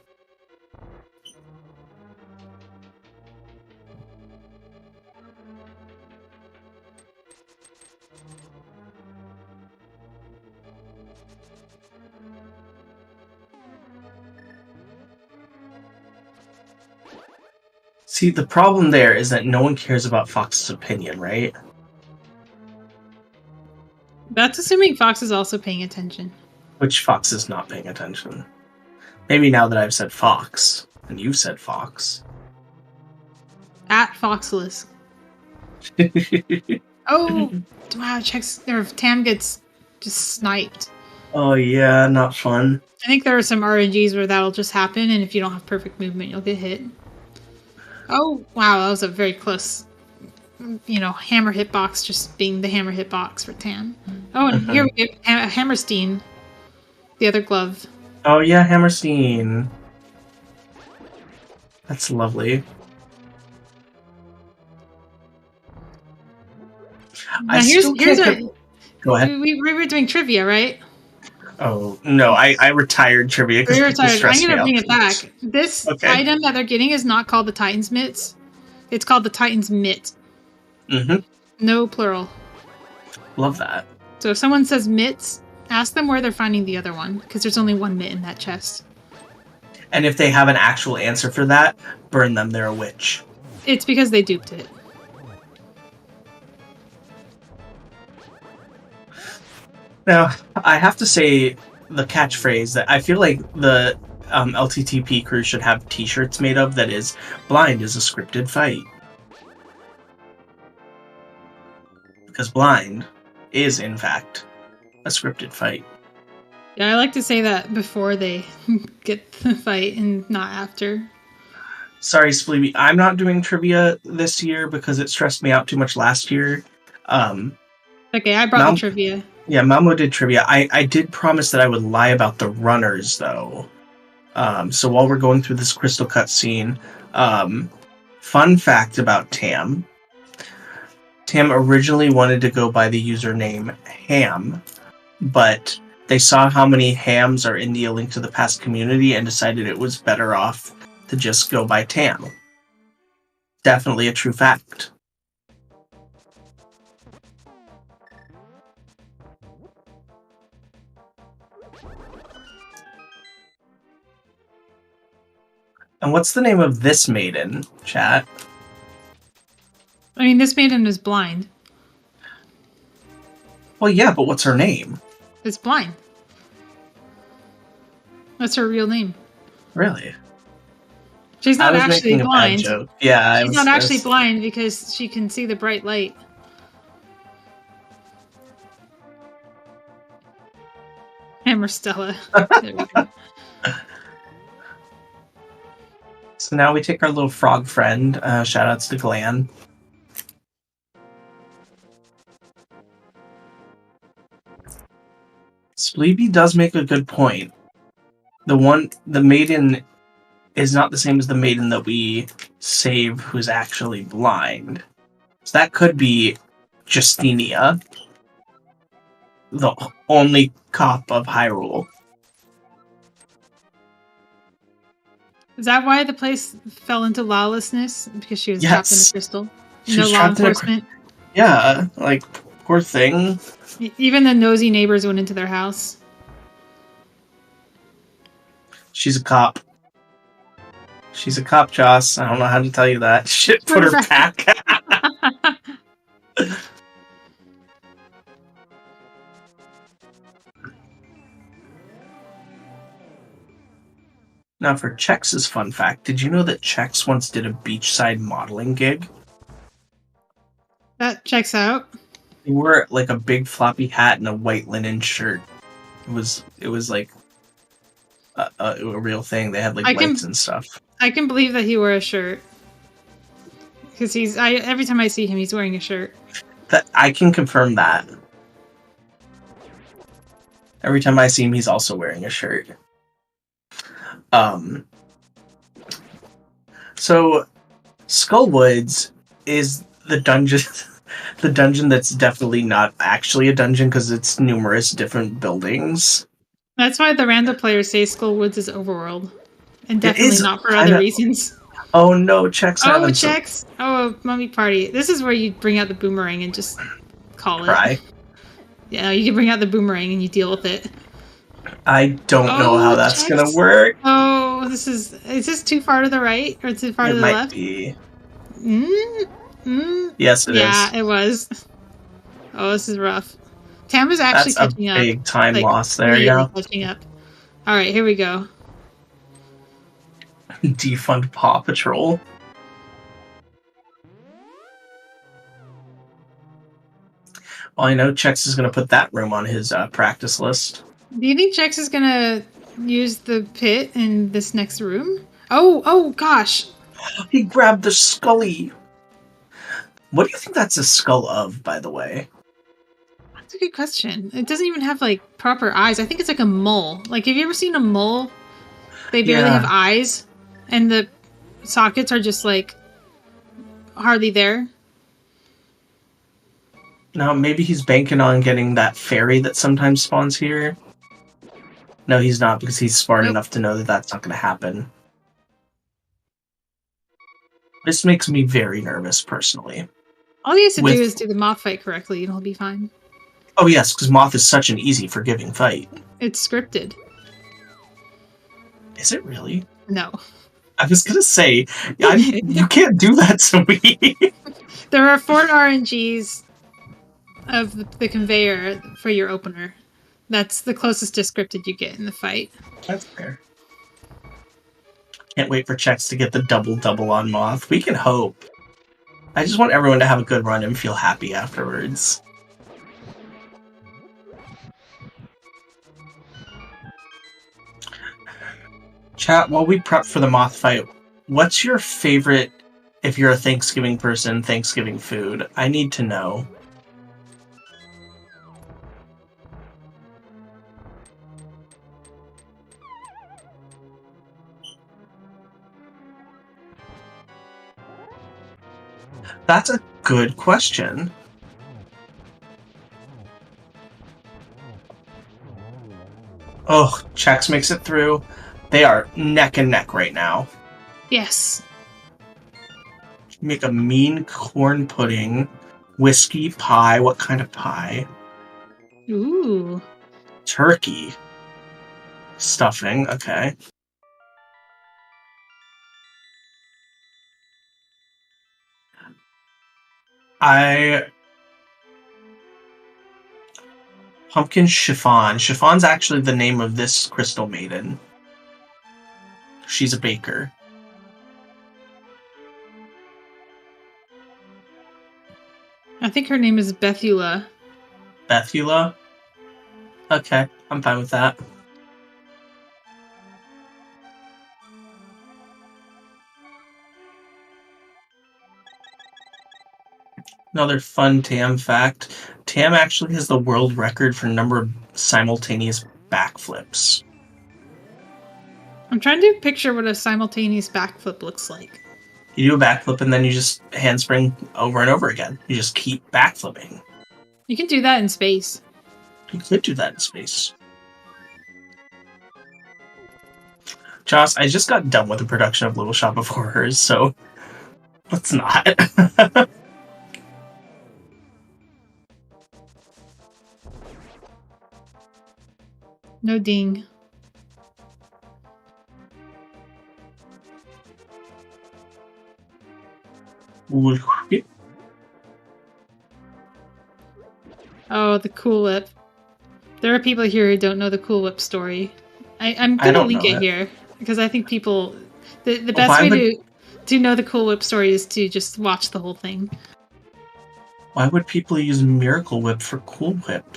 See, the problem there is that no one cares about Fox's opinion, right? That's assuming Fox is also paying attention. Which Fox is not paying attention? Maybe now that I've said Fox, and you've said Fox. At Foxless. Oh, wow, Tam gets just sniped. Oh yeah, not fun. I think there are some RNGs where that'll just happen, and if you don't have perfect movement, you'll get hit. Oh, wow, that was a very close, hammer hitbox just being the hammer hitbox for Tam. Oh, and here we get Hammerstein, the other glove. Oh yeah, Hammerstein. That's lovely. Go ahead. We were doing trivia, right? Oh no, I retired trivia because I'm gonna bring it back. This item that they're getting is not called the Titan's Mitts. It's called the Titan's Mitt. No plural. Love that. So if someone says mitts, ask them where they're finding the other one, because there's only one mitt in that chest. And if they have an actual answer for that, burn them. They're a witch. It's because they duped it. Now, I have to say the catchphrase that I feel like the ALttP crew should have t-shirts made of that is, blind is a scripted fight. Because blind is, in fact, a scripted fight. Yeah, I like to say that before they get the fight and not after. Sorry, Spleeby, I'm not doing trivia this year because it stressed me out too much last year. Okay, I brought the trivia. Yeah, Mamo did trivia. I did promise that I would lie about the runners, though. So while we're going through this crystal cut scene, fun fact about Tam. Tam originally wanted to go by the username Ham, but they saw how many hams are in the A Link to the Past community and decided it was better off to just go by Tam. Definitely a true fact. And what's the name of this maiden, chat? I mean, this maiden is blind. Well, yeah, but what's her name? It's blind. That's her real name. Really? She's not actually blind. Yeah, she's not actually blind because she can see the bright light. Hammer Stella. There we go. So now we take our little frog friend. Shoutouts to Glan. Spleeby does make a good point. The maiden is not the same as the maiden that we save who's actually blind. So that could be Justinia, the only cop of Hyrule. Is that why the place fell into lawlessness? Because she was trapped in the crystal? No law enforcement? Yeah, like, poor thing. Even the nosy neighbors went into their house. She's a cop. She's a cop, Joss. I don't know how to tell you that. Shit, put her back. Now for Chex's fun fact, did you know that Chex once did a beachside modeling gig? That checks out. He wore like a big floppy hat and a white linen shirt. It was like a real thing. They had like lights and stuff. I can believe that he wore a shirt. Because every time I see him, he's wearing a shirt. That I can confirm that. Every time I see him, he's also wearing a shirt. So Skullwoods is the dungeon the dungeon that's definitely not actually a dungeon because it's numerous different buildings. That's why the random players say Skullwoods is overworld. And definitely not for other reasons. Oh no, Chex. Oh, Chex. Oh, Mummy Party. This is where you bring out the boomerang and just call it. Yeah, you can bring out the boomerang and you deal with it. I don't know how that's gonna work. Oh, Oh, is this too far to the right or too far to the left? It might be. Yes, it is. Yeah, it was. Oh, this is rough. Tam is actually That's catching a up. big time like, loss there, really yeah. catching up. All right, here we go. Defund Paw Patrol. Well, I know Chex is going to put that room on his practice list. Do you think Chex is going to use the pit in this next room? Oh, gosh. He grabbed the Scully. What do you think that's a skull of, by the way? That's a good question. It doesn't even have, like, proper eyes. I think it's like a mole. Like, have you ever seen a mole? They barely have eyes, and the sockets are just, like, hardly there. No, maybe he's banking on getting that fairy that sometimes spawns here. No, he's not, because he's smart enough to know that that's not going to happen. This makes me very nervous, personally. All he has to do is do the moth fight correctly, and he'll be fine. Oh, yes, because moth is such an easy, forgiving fight. It's scripted. Is it really? No. I was going to say, you can't do that to me. There are 4 RNGs of the conveyor for your opener. That's the closest to scripted you get in the fight. That's fair. Can't wait for Chex to get the double on Moth. We can hope. I just want everyone to have a good run and feel happy afterwards. Chat, while we prep for the Moth fight, what's your favorite, if you're a Thanksgiving person, Thanksgiving food? I need to know. That's a good question. Oh, Chex makes it through. They are neck and neck right now. Yes. Make a mean corn pudding. Whiskey pie. What kind of pie? Ooh. Turkey. Stuffing. Okay. Pumpkin chiffon. Chiffon's actually the name of this crystal maiden. She's a baker. I think her name is Bethula. Bethula? Okay, I'm fine with that. Another fun Tam fact. Tam actually has the world record for number of simultaneous backflips. I'm trying to picture what a simultaneous backflip looks like. You do a backflip and then you just handspring over and over again. You just keep backflipping. You can do that in space. You could do that in space. Joss, I just got done with the production of Little Shop of Horrors, so let's not. No ding. Oh, the Cool Whip. There are people here who don't know the Cool Whip story. I'm going to link it here because I think people... The best way to know the Cool Whip story is to just watch the whole thing. Why would people use Miracle Whip for Cool Whip?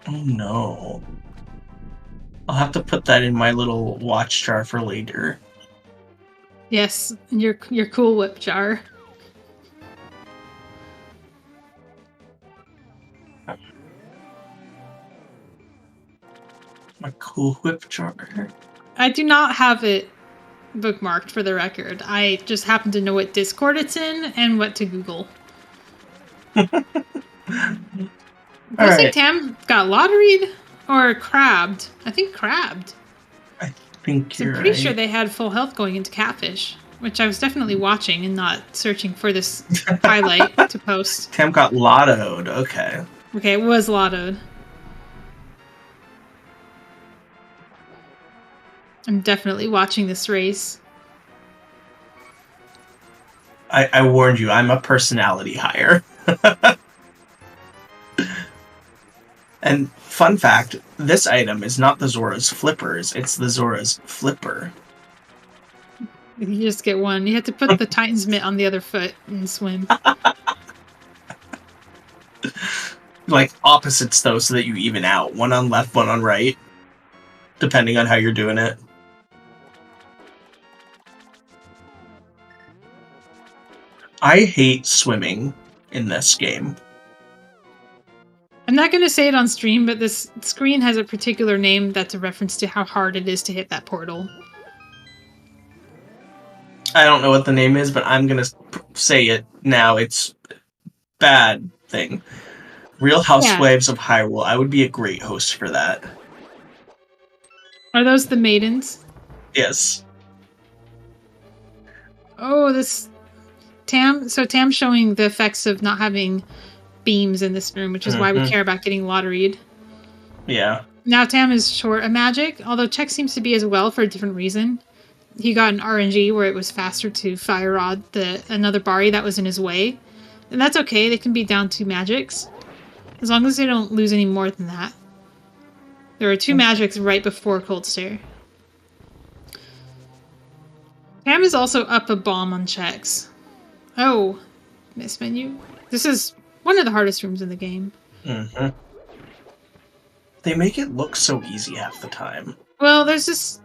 Oh no. I'll have to put that in my little watch jar for later. Yes, your Cool Whip jar. My Cool Whip jar. I do not have it bookmarked for the record. I just happen to know what Discord it's in and what to Google. I think Tam got lotteried or crabbed. I think crabbed. I think you're I'm pretty sure they had full health going into Catfish, which I was definitely watching and not searching for this highlight to post. Tam got lottoed. Okay. Okay, it was lottoed. I'm definitely watching this race. I warned you, I'm a personality hire. And fun fact, this item is not the Zora's Flippers, it's the Zora's Flipper. You just get one. You have to put the Titan's mitt on the other foot and swim. Like opposites though, so that you even out. One on left, one on right. Depending on how you're doing it. I hate swimming in this game. I'm not going to say it on stream, but this screen has a particular name that's a reference to how hard it is to hit that portal. I don't know what the name is, but I'm going to say it now. It's bad thing. Real Housewives of Hyrule. I would be a great host for that. Are those the maidens? Yes. Oh, this... Tam Tam's showing the effects of not having beams in this room, which is why we care about getting lotteried. Yeah. Now Tam is short a magic, although Chex seems to be as well for a different reason. He got an RNG where it was faster to fire rod another Bari that was in his way. And that's okay, they can be down 2 magics. As long as they don't lose any more than that. There are 2 magics right before Cold Stare. Tam is also up a bomb on Chex. Oh, miss menu. This is one of the hardest rooms in the game. Mm-hmm. They make it look so easy half the time. Well, there's this...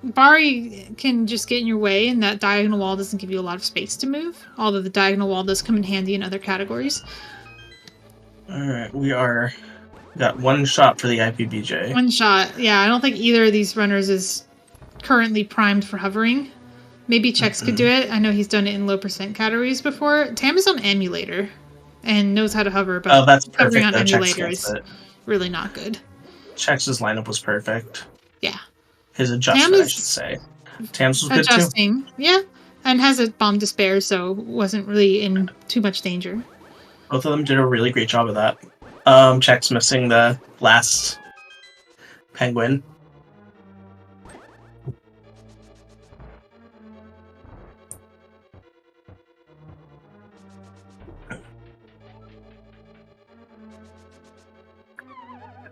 Bari can just get in your way, and that diagonal wall doesn't give you a lot of space to move. Although the diagonal wall does come in handy in other categories. Alright, we got one shot for the IPBJ. One shot. Yeah, I don't think either of these runners is currently primed for hovering. Maybe Chex could do it. I know he's done it in low percent categories before. Tam is on emulator and knows how to hover, but that's hovering perfect. on emulator is really not good. Chex's lineup was perfect. Yeah. His adjustment, I should say. Tam's was good too. Adjusting, yeah. And has a bomb to spare, so wasn't really in too much danger. Both of them did a really great job of that. Chex missing the last penguin.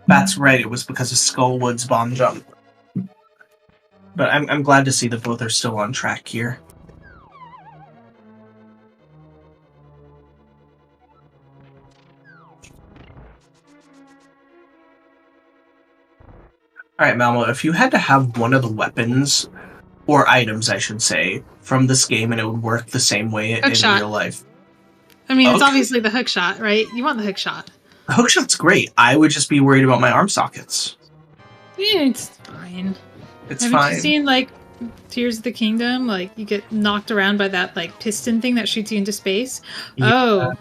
That's right, it was because of Skullwood's bomb jump. But I'm glad to see that both are still on track here. Alright, Malmo, if you had to have one of the weapons, or items, I should say, from this game and it would work the same way in real life. I mean, it's obviously the hook shot, right? You want the hook shot. The hook shot's great. I would just be worried about my arm sockets. Yeah, it's fine. Haven't you seen, like, Tears of the Kingdom? Like, you get knocked around by that, like, piston thing that shoots you into space? Yeah. Oh,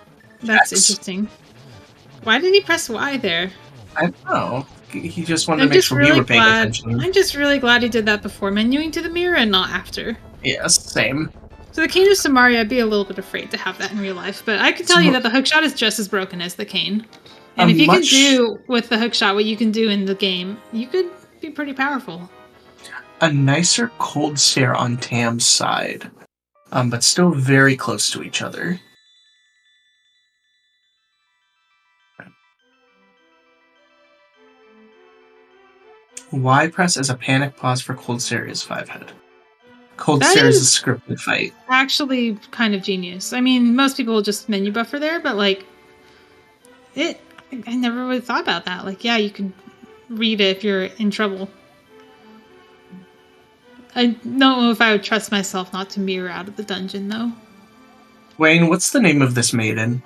that's interesting. Why did he press Y there? I don't know. He just wanted to make sure we were paying attention. I'm just really glad he did that before menuing to the mirror and not after. Yes, same. So the cane of Samaria, I'd be a little bit afraid to have that in real life, but I can tell you that the hookshot is just as broken as the cane. And if you can do with the hookshot what you can do in the game, you could be pretty powerful. A nicer cold stare on Tam's side, but still very close to each other. Y press as a panic pause for cold stare is 5-head. Cold stare is a scripted fight. Actually, kind of genius. I mean, most people will just menu buffer there, but like, I never really thought about that. Like, yeah, you can read it if you're in trouble. I don't know if I would trust myself not to mirror out of the dungeon, though. Wayne, what's the name of this maiden?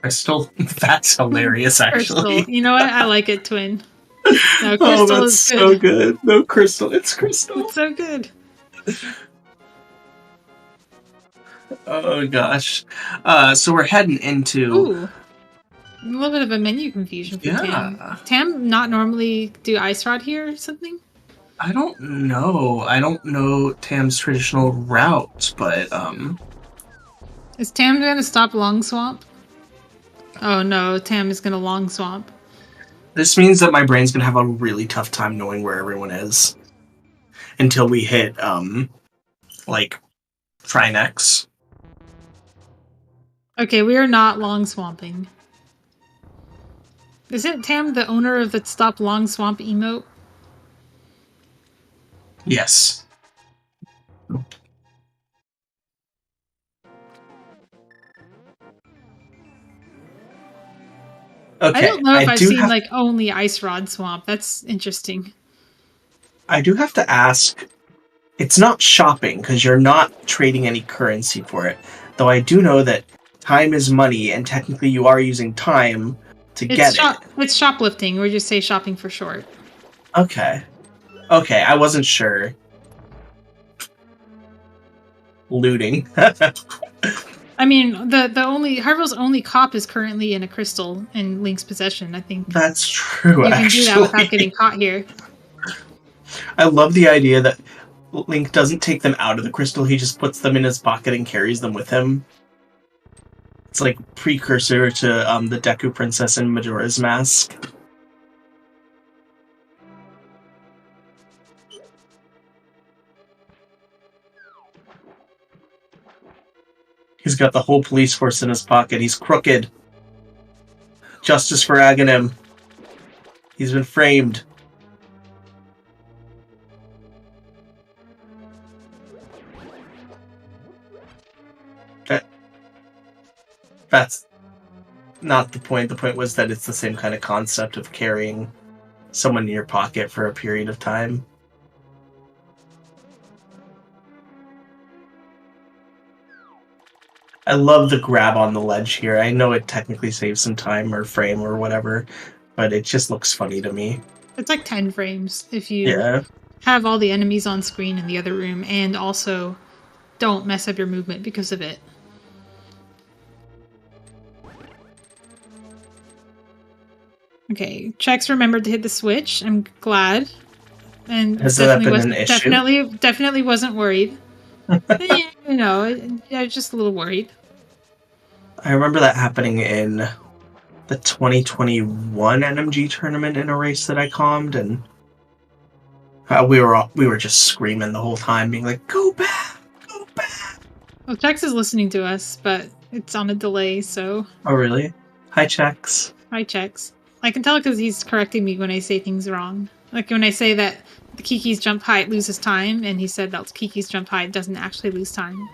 Crystal? That's hilarious, actually. Crystal. You know what? I like it, Twin. No, Crystal is good. So good. No, Crystal. It's Crystal. It's so good. Oh gosh. So we're heading into. Ooh. A little bit of a menu confusion for Tam. Tam not normally do Ice Rod here or something? I don't know. I don't know Tam's traditional route, but Is Tam gonna stop Long Swamp? Oh no, Tam is gonna Long Swamp. This means that my brain's gonna have a really tough time knowing where everyone is. Until we hit like Trinex. Okay, we are not Long Swamping. Isn't Tam the owner of the Stop Long Swamp emote? Yes. Okay. I don't know if I've seen like only Ice Rod Swamp. That's interesting. I do have to ask. It's not shopping because you're not trading any currency for it. Though I do know that time is money, and technically you are using time to get it. It's shoplifting. We just say shopping for short. Okay. Okay, I wasn't sure. Looting. I mean, the only Harville's only cop is currently in a crystal in Link's possession. I think that's true. You can do that without getting caught here. I love the idea that Link doesn't take them out of the crystal; he just puts them in his pocket and carries them with him. It's like precursor to the Deku Princess in Majora's Mask. He's got the whole police force in his pocket. He's crooked. Justice for Aghanim. He's been framed. That's not the point. The point was that it's the same kind of concept of carrying someone in your pocket for a period of time. I love the grab on the ledge here. I know it technically saves some time or frame or whatever, but it just looks funny to me. It's like 10 frames if you have all the enemies on screen in the other room and also don't mess up your movement because of it. Okay, Chex remembered to hit the switch. I'm glad. And Has that been an issue? Definitely wasn't worried. You know, I was just a little worried. I remember that happening in the 2021 NMG tournament in a race that I calmed, and we were just screaming the whole time, being like, "Go back, go back!" Well, Chex is listening to us, but it's on a delay, so. Oh, really? Hi, Chex. Hi, Chex. I can tell because he's correcting me when I say things wrong. Like when I say that the Kiki's jump height loses time, and he said that Kiki's jump height doesn't actually lose time.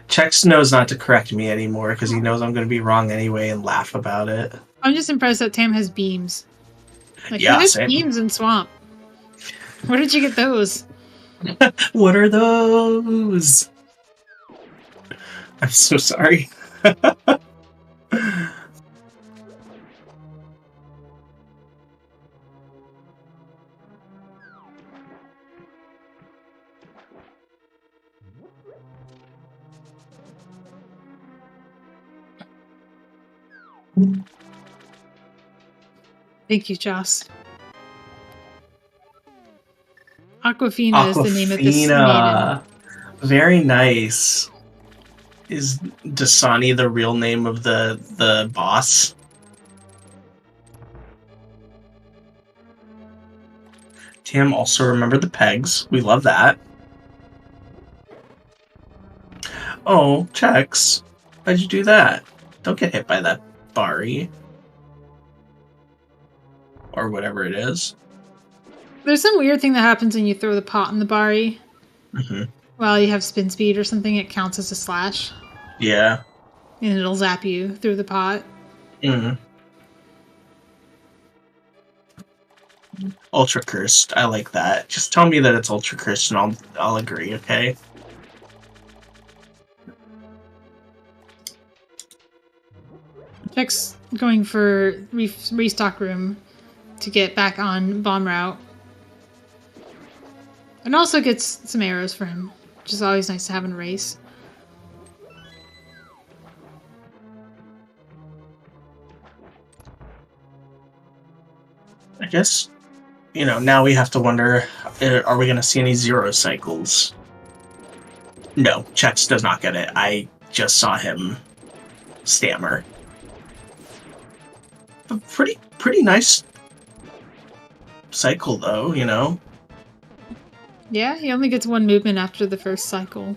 Chex knows not to correct me anymore because he knows I'm going to be wrong anyway and laugh about it. I'm just impressed that Tam has beams. Like, yeah, who has beams in Swamp? Where did you get those? What are those? I'm so sorry. Thank you, Joss. Aquafina is the name of this maiden. Very nice. Is Dasani the real name of the boss? Tam also remembered the pegs. We love that. Oh, Chex. Why'd you do that? Don't get hit by that Bari. Or whatever it is. There's some weird thing that happens when you throw the pot in the Bari. Mm-hmm. While you have spin speed or something, it counts as a slash. Yeah. And it'll zap you through the pot. Mm-hmm. Ultra cursed. I like that. Just tell me that it's ultra cursed and I'll agree, okay? Chex going for restock room to get back on bomb route. And also gets some arrows for him, which is always nice to have in a race. I guess, now we have to wonder, are we going to see any zero cycles? No, Chex does not get it. I just saw him stammer. A pretty nice cycle, though, Yeah, he only gets one movement after the first cycle.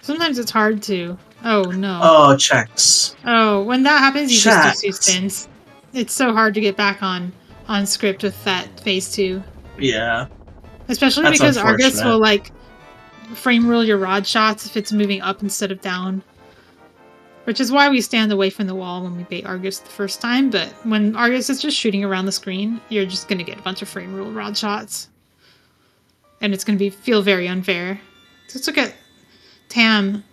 Sometimes it's hard to... Oh, no. Oh, Chex. Oh, when that happens, you Chex. just do 2 spins. It's so hard to get back on script with that phase 2. Yeah. Especially That's because Argus unfortunate. will, like, frame rule your rod shots if it's moving up instead of down. Which is why we stand away from the wall when we bait Argus the first time, but when Argus is just shooting around the screen, you're just going to get a bunch of frame rule rod shots. And it's going to feel very unfair. So let's look at Tam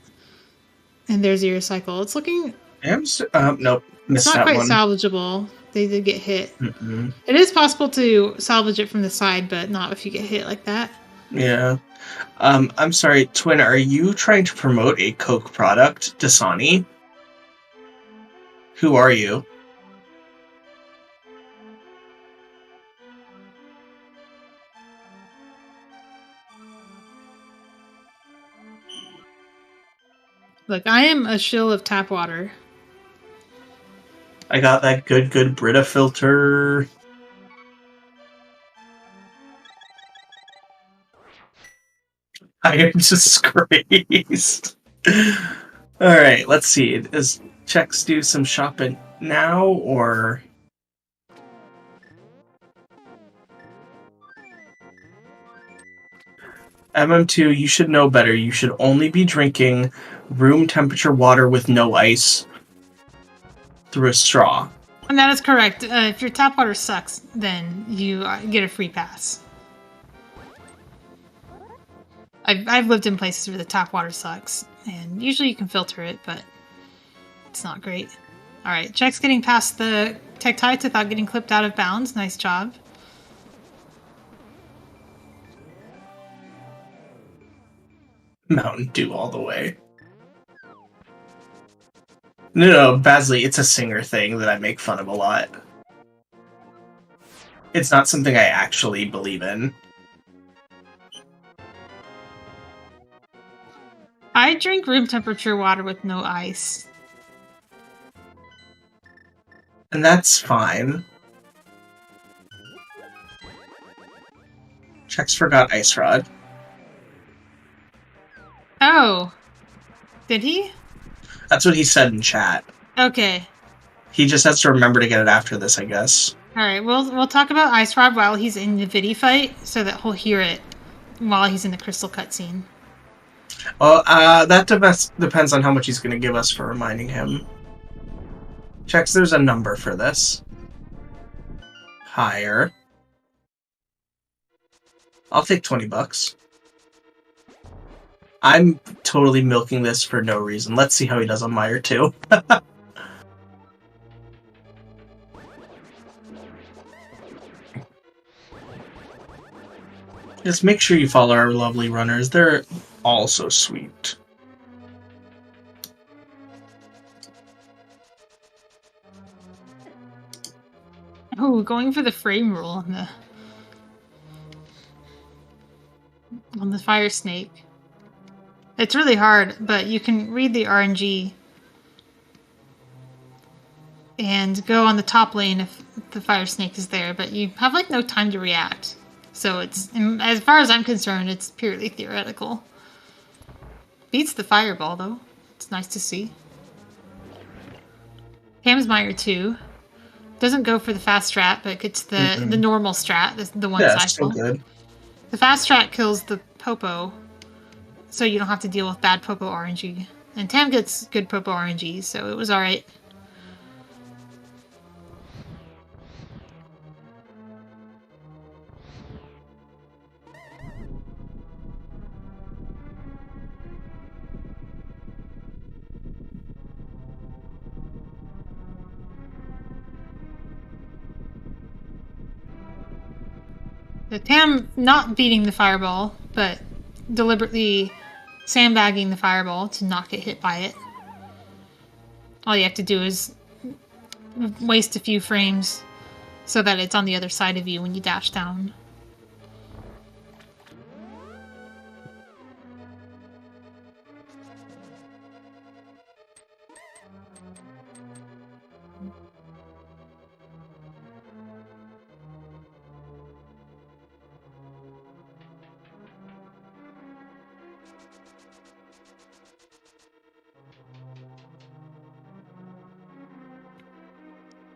and their zero cycle. It's looking... Nope. Missed It's not that quite one. salvageable. They did get hit. Mm-mm. It is possible to salvage it from the side, but not if you get hit like that. Yeah. I'm sorry, Twin, are you trying to promote a Coke product, Dasani? Who are you? Look, I am a shill of tap water. I got that good Brita filter. I am disgraced. Alright, let's see. Does Chex do some shopping now, or... MM2, you should know better. You should only be drinking room temperature water with no ice through a straw. And that is correct. If your tap water sucks, then you get a free pass. I've lived in places where the tap water sucks, and usually you can filter it, but it's not great. Alright, Chex getting past the Tektites without getting clipped out of bounds. Nice job. Mountain Dew all the way. No, Basley, it's a singer thing that I make fun of a lot. It's not something I actually believe in. I drink room temperature water with no ice. And that's fine. Chex forgot Ice Rod. Oh. Did he? That's what he said in chat. Okay. He just has to remember to get it after this, I guess. Alright, we'll talk about Ice Rod while he's in the Vidi fight, so that he'll hear it while he's in the crystal cutscene. Well, that depends on how much he's going to give us for reminding him. Chex, there's a number for this. Higher. I'll take $20. I'm totally milking this for no reason. Let's see how he does on Meyer too. Just make sure you follow our lovely runners. They're all so sweet. Oh, going for the frame rule on the fire snake. It's really hard, but you can read the RNG and go on the top lane if the fire snake is there, but you have like no time to react. So it's, as far as I'm concerned, it's purely theoretical. Beats the fireball though. It's nice to see. Hamsmeyer too. Doesn't go for the fast strat, but gets the normal strat, the one cycle. Still good. The fast strat kills the Popo, so you don't have to deal with bad Popo RNG. And Tam gets good Popo RNG, so it was alright. The Tam not beating the fireball, but deliberately sandbagging the fireball to not get hit by it. All you have to do is waste a few frames so that it's on the other side of you when you dash down.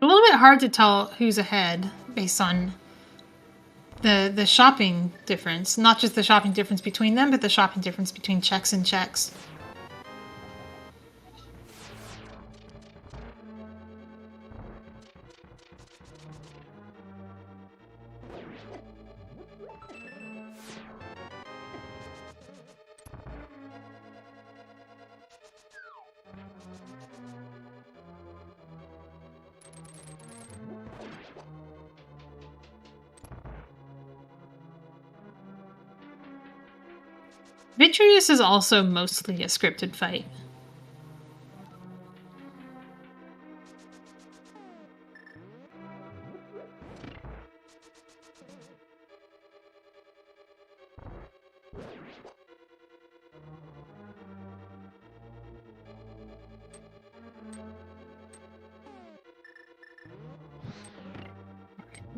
A little bit hard to tell who's ahead based on the shopping difference. Not just the shopping difference between them, but the shopping difference between Chex and Chex. Vitreous is also mostly a scripted fight.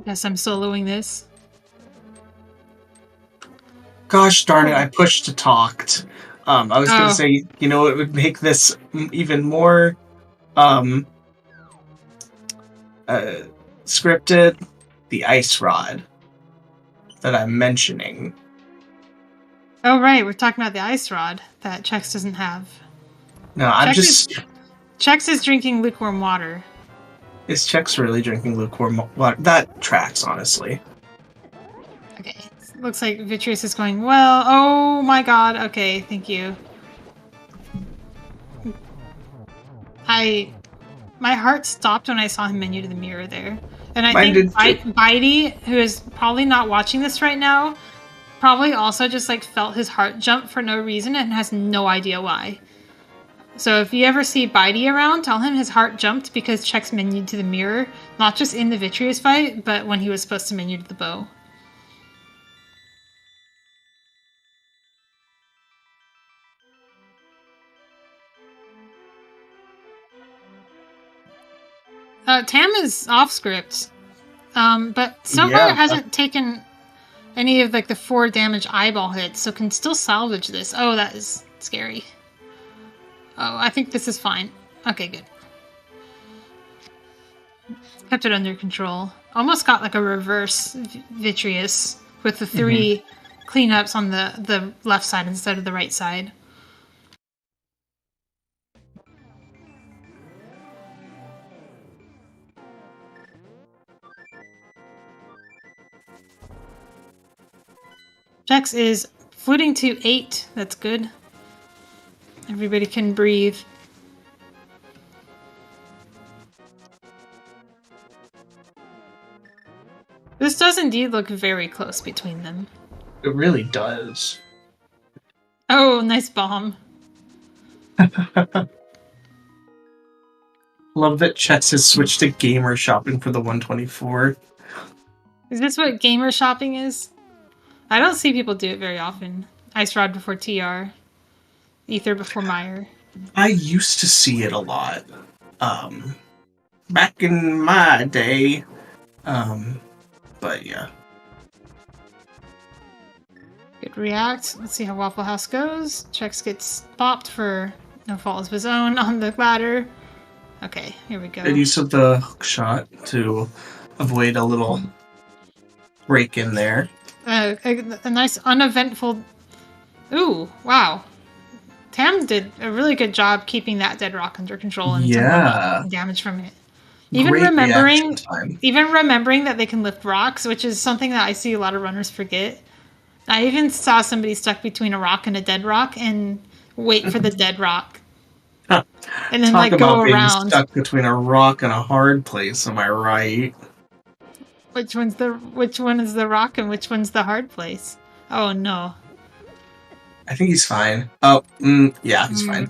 Guess I'm soloing this. Gosh darn it, I pushed to talked. I was going to say, you know, it would make this even more scripted. The ice rod that I'm mentioning. Oh, right. We're talking about the ice rod that Chex doesn't have. No, I'm just... Chex is drinking lukewarm water. Is Chex really drinking lukewarm water? That tracks, honestly. Okay. Looks like Vitreous is going, well, oh my god, okay, thank you. My heart stopped when I saw him menu to the mirror there. And I think Bitey, who is probably not watching this right now, probably also just like felt his heart jump for no reason and has no idea why. So if you ever see Bitey around, tell him his heart jumped because Chex menued to the mirror, not just in the Vitreous fight, but when he was supposed to menu to the bow. Tam is off script, but so far hasn't taken any of like the 4 damage eyeball hits, so can still salvage this. Oh, that is scary. Oh, I think this is fine. Okay, good. Kept it under control. Almost got like a reverse Vitreous with the 3 cleanups on the left side instead of the right side. Chex is fluting to 8. That's good. Everybody can breathe. This does indeed look very close between them. It really does. Oh, nice bomb. Love that Chex has switched to gamer shopping for the 124. Is this what gamer shopping is? I don't see people do it very often. Ice Rod before TR. Ether before Meyer. I used to see it a lot. Back in my day. But yeah. Good react. Let's see how Waffle House goes. Chex gets popped for no fault of his own on the ladder. Okay, here we go. Good use of the hook shot to avoid a little break in there. A nice uneventful... Ooh, wow. Tam did a really good job keeping that dead rock under control and damage from it. Even remembering that they can lift rocks, which is something that I see a lot of runners forget. I even saw somebody stuck between a rock and a dead rock and wait for the dead rock. And then Talk like go around. Being stuck between a rock and a hard place, am I right? Which one is the rock and which one's the hard place? Oh no. I think he's fine. Oh, yeah, he's fine.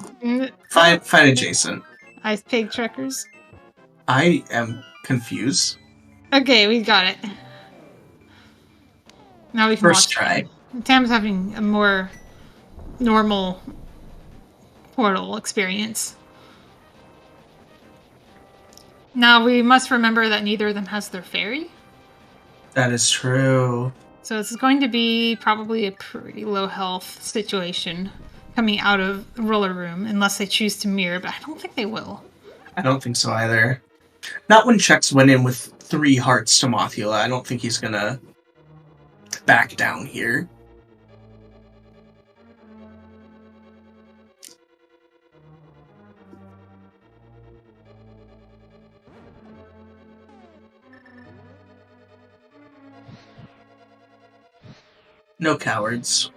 Fine adjacent. Ice pig truckers. I am confused. Okay, we got it. Now we can First watch try. Tam's having a more normal portal experience. Now we must remember that neither of them has their fairy. That is true. So it's going to be probably a pretty low health situation coming out of the roller room, unless they choose to mirror, but I don't think they will. I don't think so either. Not when Chex went in with 3 hearts to Mothula. I don't think he's gonna back down here. No cowards.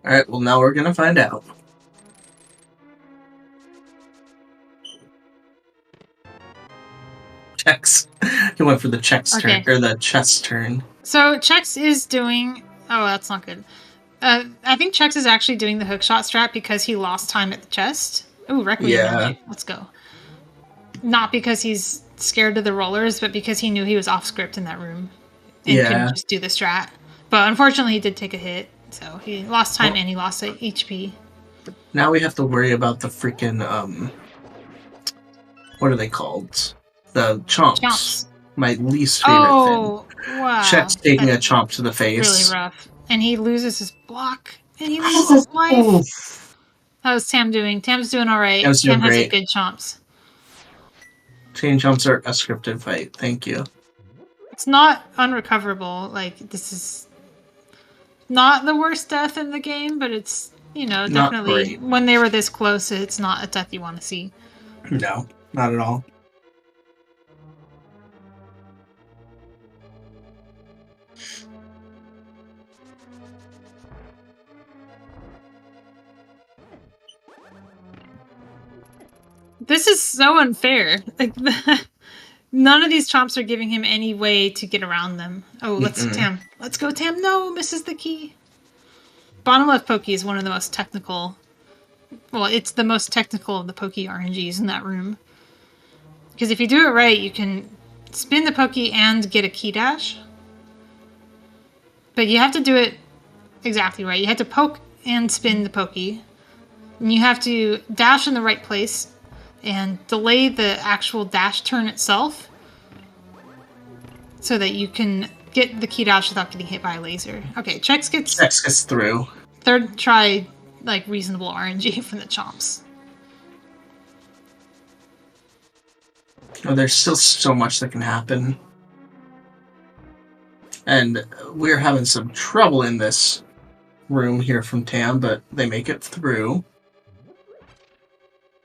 Alright, well now we're gonna find out. Chex. He went for the Chex turn, or the chest turn. So Chex is doing... Oh, that's not good. I think Chex is actually doing the hookshot strat because he lost time at the chest. Ooh, Requiem. Yeah. Let's go. Not because he's scared of the rollers, but because he knew he was off script in that room. And couldn't just do the strat. But unfortunately, he did take a hit. So he lost time and he lost HP. Now we have to worry about the freaking, what are they called? The chomps. My least favorite thing. Wow. Chex taking a chomp to the face. Really rough. And he loses his block. And he loses his life. How is Tam doing? Tam's doing alright. Tam has a good chomps. Chain chomps are a scripted fight. Thank you. It's not unrecoverable. Like, this is not the worst death in the game, but it's, you know, definitely when they were this close, it's not a death you want to see. No, not at all. This is so unfair. Like, none of these chomps are giving him any way to get around them. Oh, Tam. Let's go, Tam. No, misses the key. Bottom left pokey is one of the most technical. Well, it's the most technical of the pokey RNGs in that room. Because if you do it right, you can spin the pokey and get a key dash. But you have to do it exactly right. You have to poke and spin the pokey. And you have to dash in the right place and delay the actual dash turn itself so that you can get the key dash without getting hit by a laser. Okay, Chex gets through. Third try, like, reasonable RNG from the chomps. Oh, there's still so much that can happen. And we're having some trouble in this room here from Tam, but they make it through.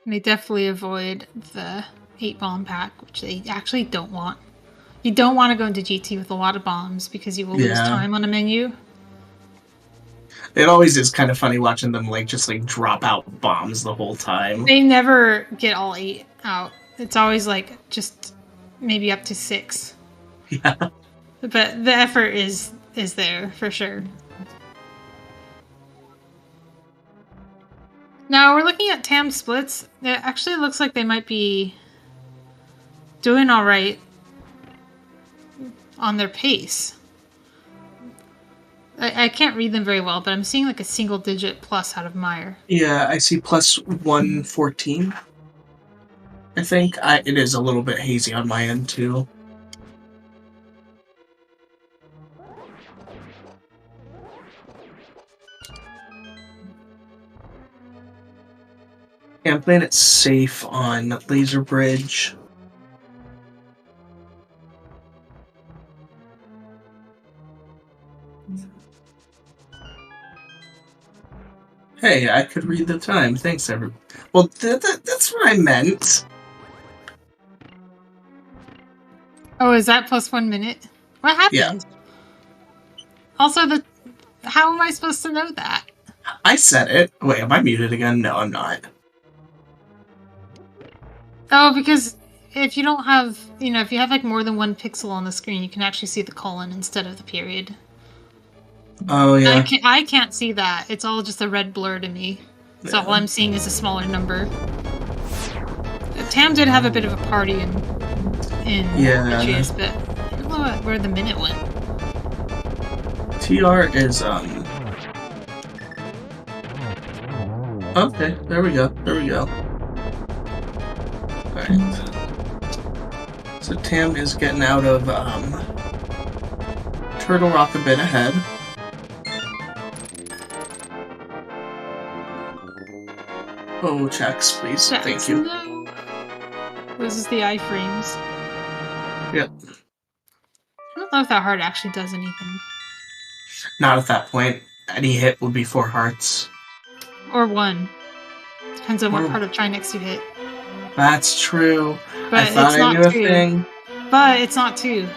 They definitely avoid the 8-bomb pack, which they actually don't want. You don't want to go into GT with a lot of bombs because you will lose time on a menu. It always is kind of funny watching them just drop out bombs the whole time. They never get all 8 out. It's always just maybe up to 6. Yeah. But the effort is there for sure. Now we're looking at Tam splits. It actually looks like they might be doing all right on their pace. I can't read them very well, but I'm seeing a single digit plus out of Meyer. Yeah, I see plus 114. I think it is a little bit hazy on my end too. Yeah, I'm playing it safe on Laser Bridge. Hey, I could read the time. Thanks, everyone. Well, that's what I meant. Oh, is that plus 1 minute? What happened? Yeah. Also, how am I supposed to know that? I said it. Wait, am I muted again? No, I'm not. Oh, because if you don't have, if you have more than 1 pixel on the screen, you can actually see the colon instead of the period. Oh, yeah. I can't see that. It's all just a red blur to me. So all I'm seeing is a smaller number. Tam did have a bit of a party in Patrice, but I don't know where the minute went. TR is okay, there we go. Alright. So Tam is getting out of Turtle Rock a bit ahead. Oh, Chex, please. Chex, Thank you. No. This is the iframes. Yep. I don't know if that heart actually does anything. Not at that point. Any hit would be 4 hearts. Or 1. Depends on what part of Trinex you hit. That's true. But I thought I knew a thing. But it's not 2.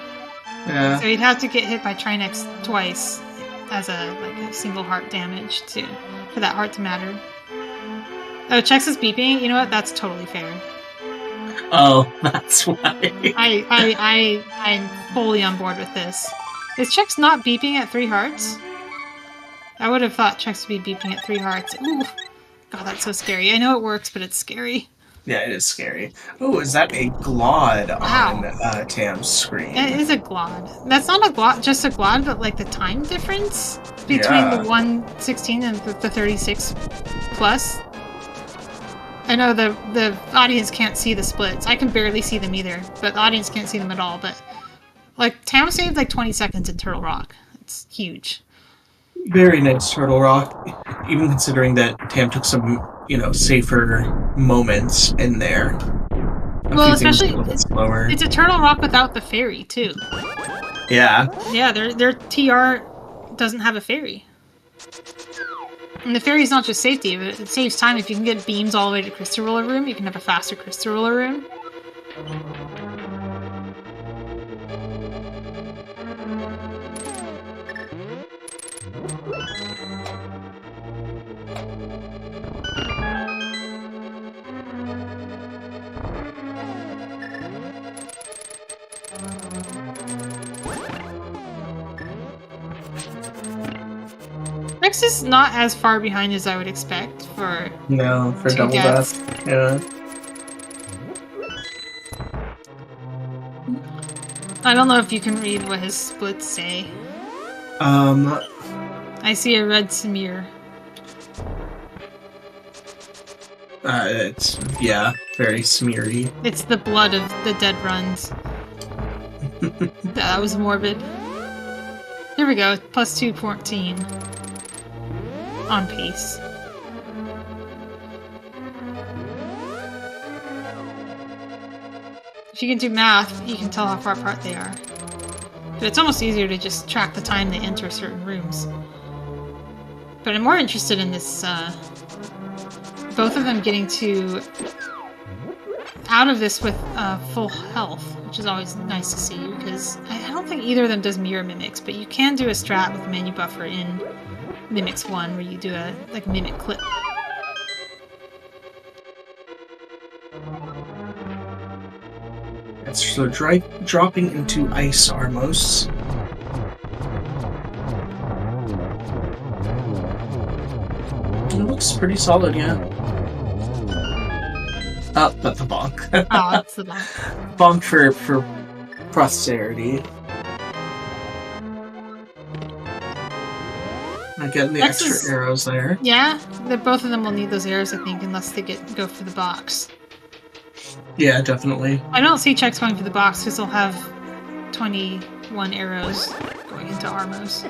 Yeah. So you'd have to get hit by Trinex twice as a single heart damage for that heart to matter. Oh, Chex is beeping. You know what? That's totally fair. Oh, that's why. I'm fully on board with this. Is Chex not beeping at 3 hearts? I would have thought Chex would be beeping at 3 hearts. Ooh. God, that's so scary. I know it works, but it's scary. Yeah, it is scary. Oh, is that a Glod Wow. on Tam's screen? It is a Glod. That's not a Glod, just a Glod, but like the time difference between the 116 and the 36 plus. I know the audience can't see the splits. I can barely see them either, but the audience can't see them at all. But like Tam saved like 20 seconds in Turtle Rock. It's huge. Very nice Turtle Rock, even considering that Tam took some, safer moments in there. Well, especially a little bit slower. It's a Turtle Rock without the fairy too. Yeah. Yeah, their TR doesn't have a fairy. And the fairy's not just safety, but it saves time. If you can get beams all the way to Crystal Roller Room, you can have a faster Crystal Roller Room. Chex is not as far behind as I would expect for double death. Yeah. I don't know if you can read what his splits say. I see a red smear. It's very smeary. It's the blood of the dead runs. That was morbid. Here we go, plus 214. On pace. If you can do math, you can tell how far apart they are. But it's almost easier to just track the time they enter certain rooms. But I'm more interested in this, both of them getting out of this with full health, which is always nice to see, because I don't think either of them does mirror mimics, but you can do a strat with the menu buffer in Mimics 1 where you do a mimic clip. So dropping into Ice Armos. It looks pretty solid, yeah. But the bonk. Oh, it's the bonk. Bonk for posterity. Not getting the extra arrows there. Yeah, both of them will need those arrows, I think, unless they go for the box. Yeah, definitely. I don't see Chex going for the box because they'll have 21 arrows going into Armos.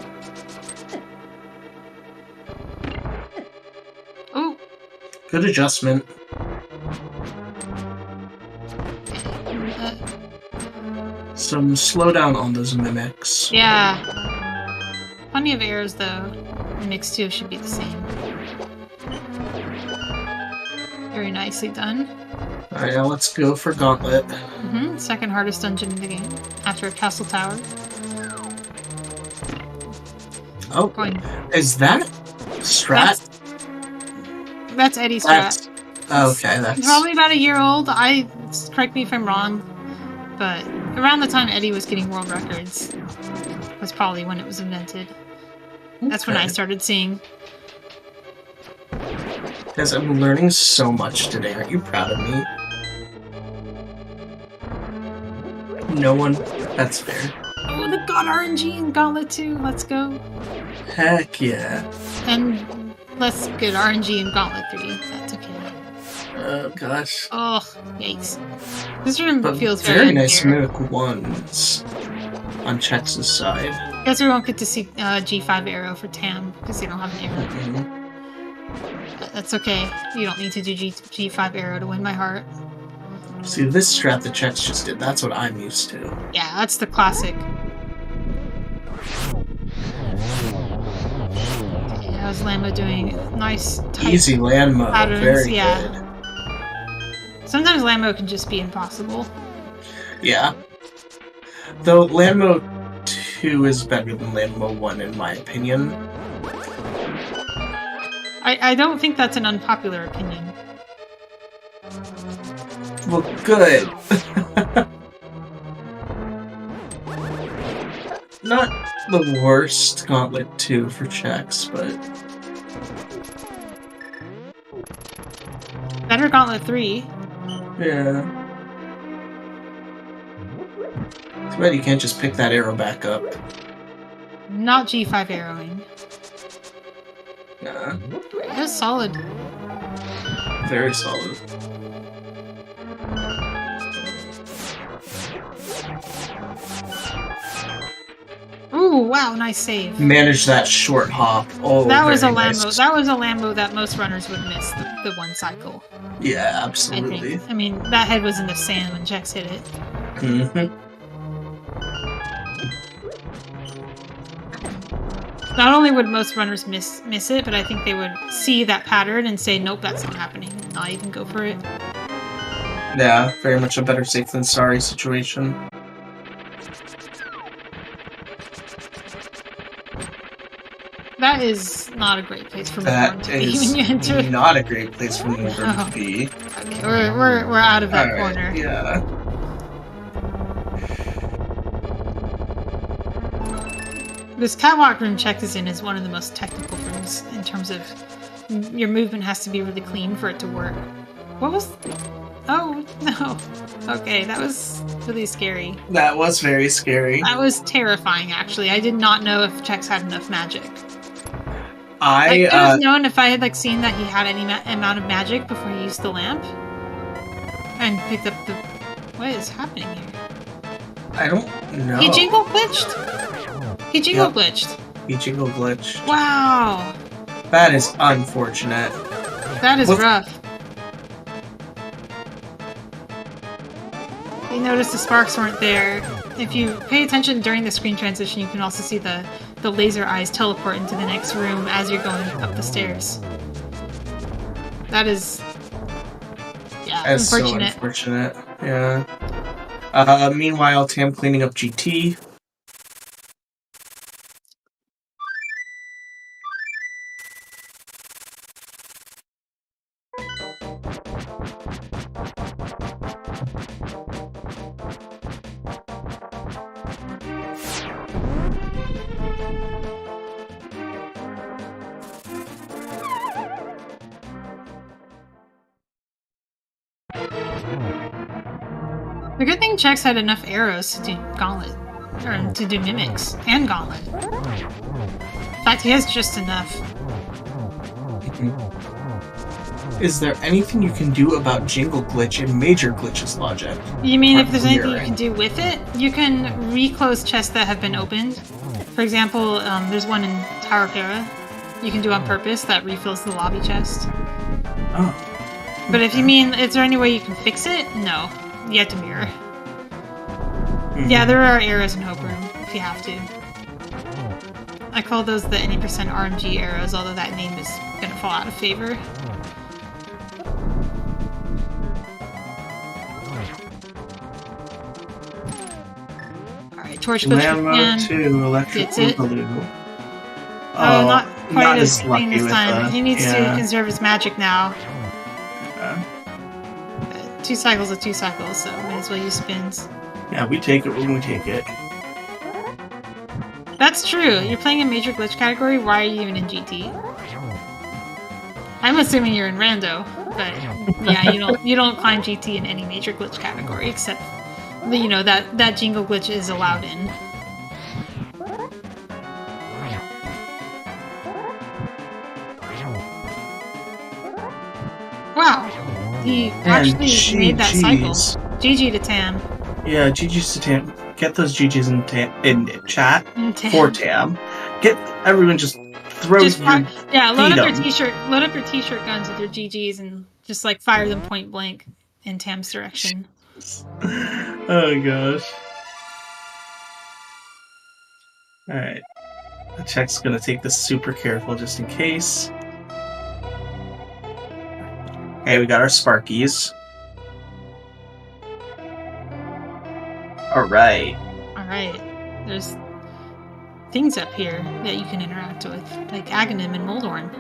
Oh! Good adjustment. Some slowdown on those mimics. Yeah. Plenty of arrows, though. Mimics 2 should be the same. Very nicely done. Alright, now let's go for Gauntlet. Second hardest dungeon in the game, after a castle tower. Oh, is that Strat? That's Eddie's Strat. Okay, that's... Probably about a year old. Correct me if I'm wrong, but around the time Eddie was getting world records was probably when it was invented. That's when I started seeing. Guys, I'm learning so much today. Aren't you proud of me? No one. That's fair. Oh, they've got RNG in Gauntlet 2. Let's go. Heck yeah. And let's get RNG in Gauntlet 3. That's okay. Oh gosh. Oh, yikes. This room But feels very nice unfair. mimic ones on Chex's side. I guess we won't get to see G5 arrow for Tam because they don't have an arrow. Mm-hmm. But that's okay. You don't need to do G5 arrow to win my heart. See, this strat that Chex just did, that's what I'm used to. Yeah, that's the classic. Okay, how's Lambo doing? Nice, tight Easy land mode. patterns. Very Yeah. good. Sometimes Lambo can just be impossible. Yeah. Though Landmo 2 is better than Landmo 1 in my opinion. I don't think that's an unpopular opinion. Well, good. Not the worst Gauntlet 2 for Chex, but... Better Gauntlet 3. Yeah. Too bad you can't just pick that arrow back up. Not G5 arrowing. Nah. That's solid. Very solid. Ooh, wow, nice save. Manage that short hop. Oh, That was a very Lambo. nice. That was a Lambo that most runners would miss the one cycle. Yeah, I absolutely. think. I mean, that head was in the sand when Chex hit it. Mm-hmm. Not only would most runners miss it, but I think they would see that pattern and say, "Nope, that's not happening." Not even go for it. Yeah, very much a better safe than sorry situation. That is not a great place for That Newborn to be is when you enter. not a great place for Newborn Oh. to be. Okay, we're out of that Alright, corner. yeah. This catwalk room Chex is in is one of the most technical rooms in terms of your movement has to be really clean for it to work. What was? Oh no. Okay, that was really scary. That was very scary. That was terrifying, actually. I did not know if Chex had enough magic. I could have known if I had seen that he had any amount of magic before he used the lamp and picked up the. What is happening here? I don't know. He jingle glitched. He jingle glitched. He jingle glitched. Wow, That is unfortunate. that is What's- rough. You notice the sparks weren't there. If you pay attention during the screen transition, you can also see the laser eyes teleport into the next room as you're going up the stairs. That is... yeah, That's so unfortunate. unfortunate. Yeah. Meanwhile, Tam cleaning up GT. The good thing Chex had enough arrows to do Gauntlet. Or to do Mimics. And Gauntlet. In fact, he has just enough. Is there anything you can do about jingle glitch in Major Glitch's logic? You mean if Or there's anything you mirroring? can do with it? You can reclose chests that have been opened. For example, there's one in Tower of Hera you can do on purpose that refills the lobby chest. Oh. But if you mean, is there any way you can fix it? No. You have to mirror. Yeah, there are arrows in Hope Room, if you have to. I call those the any % RMG arrows, although that name is gonna fall out of favor. Alright, Torch Glitch Lambo again. 2, Electric Gets it. Boogaloo. Oh, not quite not as as clean lucky this with time. the- He needs to yeah. conserve his magic now. Uh, 2 cycles are 2 cycles, so might as well use spins. yeah, we take it when we take it. That's true. You're playing a major glitch category. Why are you even in GT? I'm assuming you're in Rando, but yeah, you don't climb GT in any major glitch category except you know, that jingle glitch is allowed in. Wow, he actually made that cycle. GG to Tam. Yeah, GG's to Tam. Get those GG's in chat for Tam. Get everyone just throw load up your t-shirt. Load up your t-shirt guns with your GG's and just like fire them point blank in Tam's direction. Oh gosh. All right. The Check's gonna take this super careful just in case. Okay, we got our Sparkies. All right. There's things up here that you can interact with, like Aghanim and Moldorn.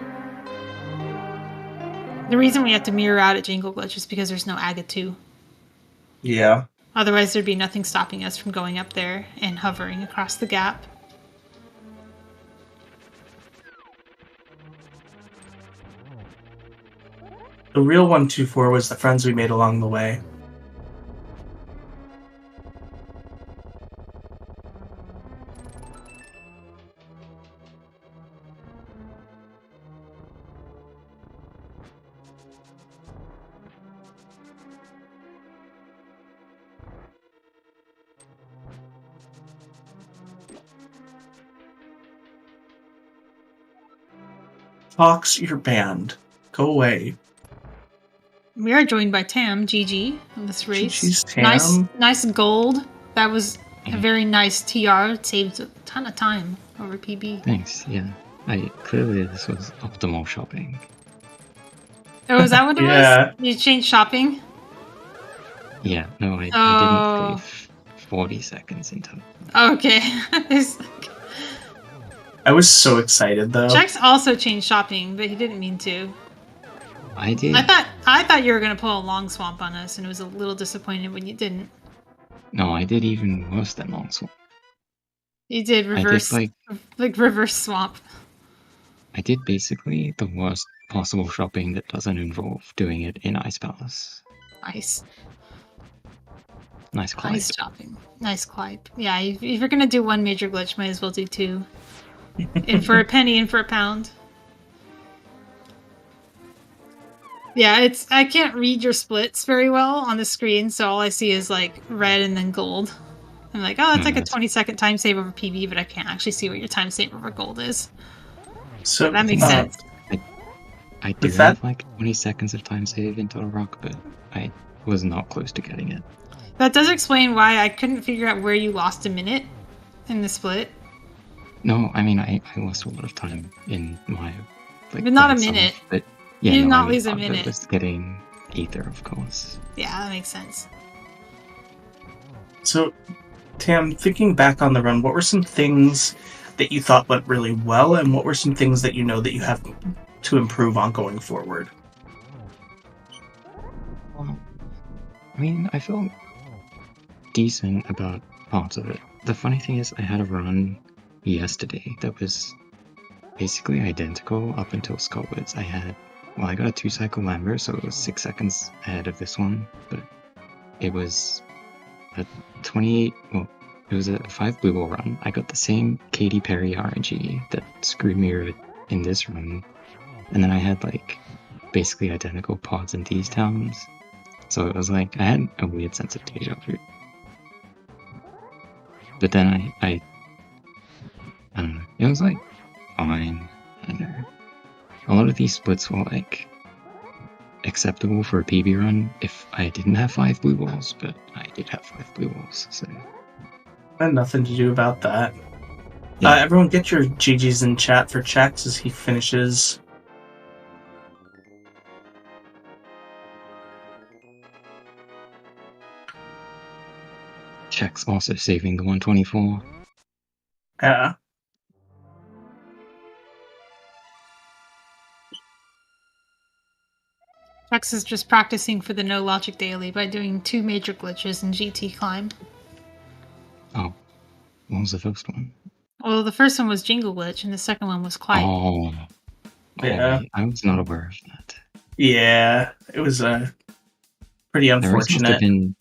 The reason we have to mirror out at Jingle Glitch is because there's no Aga 2. Yeah. Otherwise, there'd be nothing stopping us from going up there and hovering across the gap. The real 124 was the friends we made along the way. Fox, you're banned. Go away. We are joined by Tam, GG, in this race. GG's Tam. Nice gold. That was a very nice TR. It saved a ton of time over PB. Thanks, yeah. Clearly this was optimal shopping. Oh, is that what it was? You changed shopping? Yeah, no, I didn't save 40 seconds in total. Okay. I was so excited though. Chex also changed shopping, but he didn't mean to. I did. I thought you were gonna pull a long swamp on us, and was a little disappointed when you didn't. No, I did even worse than long swamp. You did reverse, like reverse swamp. I did basically the worst possible shopping that doesn't involve doing it in Ice Palace. Nice. Nice Clyde. Nice shopping. Nice Clyde. Yeah, if you're gonna do one major glitch, might as well do two. In for a penny, in for a pound. Yeah, I can't read your splits very well on the screen, so all I see is like red and then gold. I'm like, oh, that's like a 20-second time save over PB, but I can't actually see what your time save over gold is. So that makes sense. I do have like 20 seconds of time save in Total Rock, but I was not close to getting it. That does explain why I couldn't figure out where you lost a minute in the split. No, I mean, I lost a lot of time in my... Like, but not a minute. But yeah, you did not lose a minute. Just getting Aether, of course. Yeah, that makes sense. So, Tam, thinking back on the run, what were some things that you thought went really well, and what were some things that you know that you have to improve on going forward? Well, I mean, I feel decent about parts of it. The funny thing is, I had a run yesterday that was basically identical up until Skullwoods. I got a 2-cycle Lambert, so it was 6 seconds ahead of this one, but it was a 28, well, it was a 5 blue ball run. I got the same Katy Perry RNG that screwed me in this run, and then I had like basically identical pods in these towns, so it was like I had a weird sense of deja vu. But then I don't know, it was like fine. I don't know. A lot of these splits were like acceptable for a PB run if I didn't have 5 blue balls, but I did have 5 blue balls, so I had nothing to do about that. Yeah. Everyone get your GGs in chat for Chex as he finishes. Chex also saving the 124. Yeah. Chex is just practicing for the No Logic Daily by doing 2 major glitches in GT Climb. Oh, what was the first one? Well, the first one was Jingle Glitch, and the second one was Clyde. Oh, yeah. I was not aware of that. Yeah, it was pretty unfortunate. There must have been